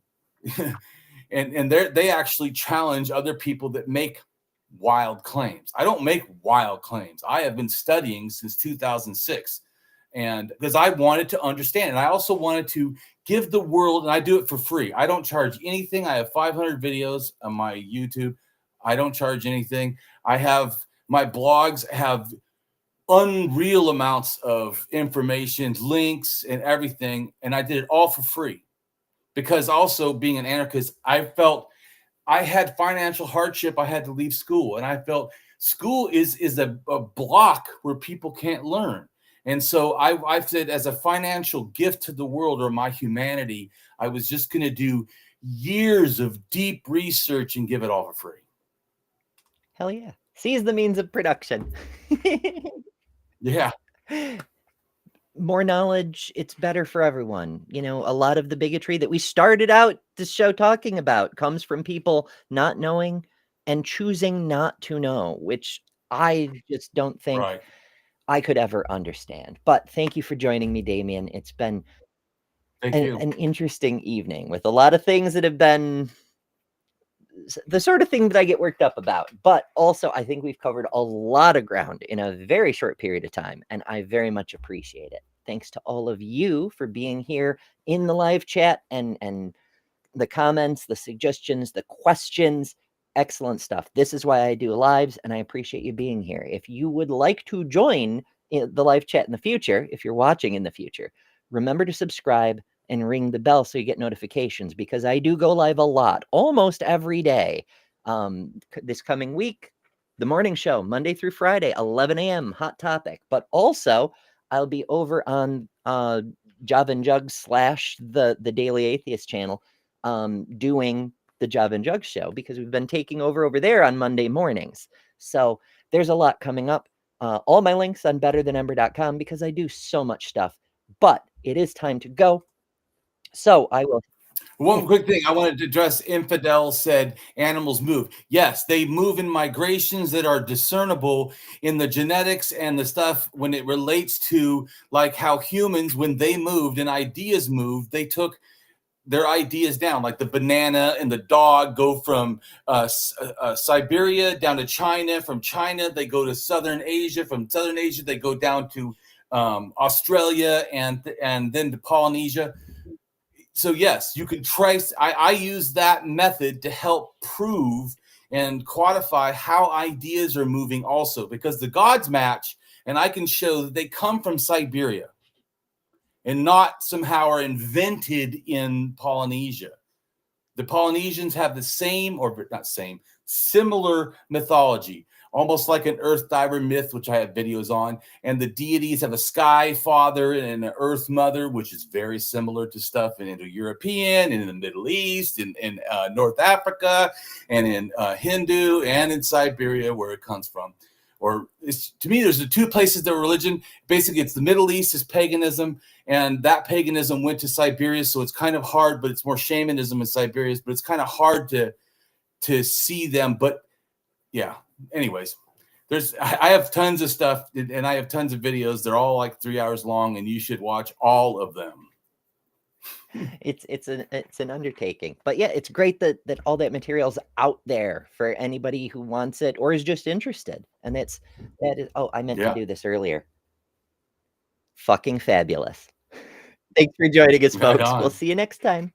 and they actually challenge other people that make wild claims. I don't make wild claims. I have been studying since 2006, and because I wanted to understand, and I also wanted to give the world, and I do it for free. I don't charge anything. I have 500 videos on my YouTube. I don't charge anything. I have my blogs have unreal amounts of information, links, and everything, and I did it all for free. Because also being an anarchist, I felt I had financial hardship. I had to leave school, and I felt school is a block where people can't learn. And so I said, as a financial gift to the world or my humanity, I was just going to do years of deep research and give it all for free. Hell yeah. Seize the means of production. Yeah. More knowledge, it's better for everyone. You know, a lot of the bigotry that we started out this show talking about comes from people not knowing and choosing not to know, which I just don't think Right. I could ever understand. But thank you for joining me, Damien. It's been Thank you. an interesting evening with a lot of things that have been the sort of thing that I get worked up about. But also, I think we've covered a lot of ground in a very short period of time, and I very much appreciate it. Thanks to all of you for being here in the live chat and the comments, the suggestions, the questions. Excellent stuff. This is why I do lives, and I appreciate you being here. If you would like to join the live chat in the future, if you're watching in the future, remember to subscribe and ring the bell so you get notifications, because I do go live a lot, almost every day. This coming week, the morning show, Monday through Friday, 11 a.m., hot topic. But also, I'll be over on Jav and Jug / the Daily Atheist channel, doing the Jav and Jug show, because we've been taking over there on Monday mornings. So there's a lot coming up. All my links on betterthanember.com, because I do so much stuff. But it is time to go. So I will. One quick thing I wanted to address. Infidel said animals move. Yes, they move in migrations that are discernible in the genetics and the stuff when it relates to like how humans, when they moved and ideas moved, they took their ideas down. Like the banana and the dog go from Siberia down to China. From China, they go to Southern Asia. From Southern Asia, they go down to Australia and then to Polynesia. So yes, you can trace. I use that method to help prove and quantify how ideas are moving also, because the gods match, and I can show that they come from Siberia and not somehow are invented in Polynesia. The Polynesians have the same, or not same, similar mythology, almost like an earth diver myth, which I have videos on. And the deities have a sky father and an earth mother, which is very similar to stuff in Indo-European and in the Middle East, in North Africa, and in Hindu, and in Siberia, where it comes from. Or to me, there's the two places that religion, basically it's the Middle East is paganism, and that paganism went to Siberia. So it's kind of hard, but it's more shamanism in Siberia, but it's kind of hard to see them. But yeah, anyways, I have tons of stuff, and I have tons of videos. They're all like 3 hours long, and you should watch all of them. It's an undertaking, but yeah, it's great that all that material's out there for anybody who wants it or is just interested. And that is, oh, I meant to do this earlier. Fucking fabulous. Thanks for joining us, folks. We'll see you next time.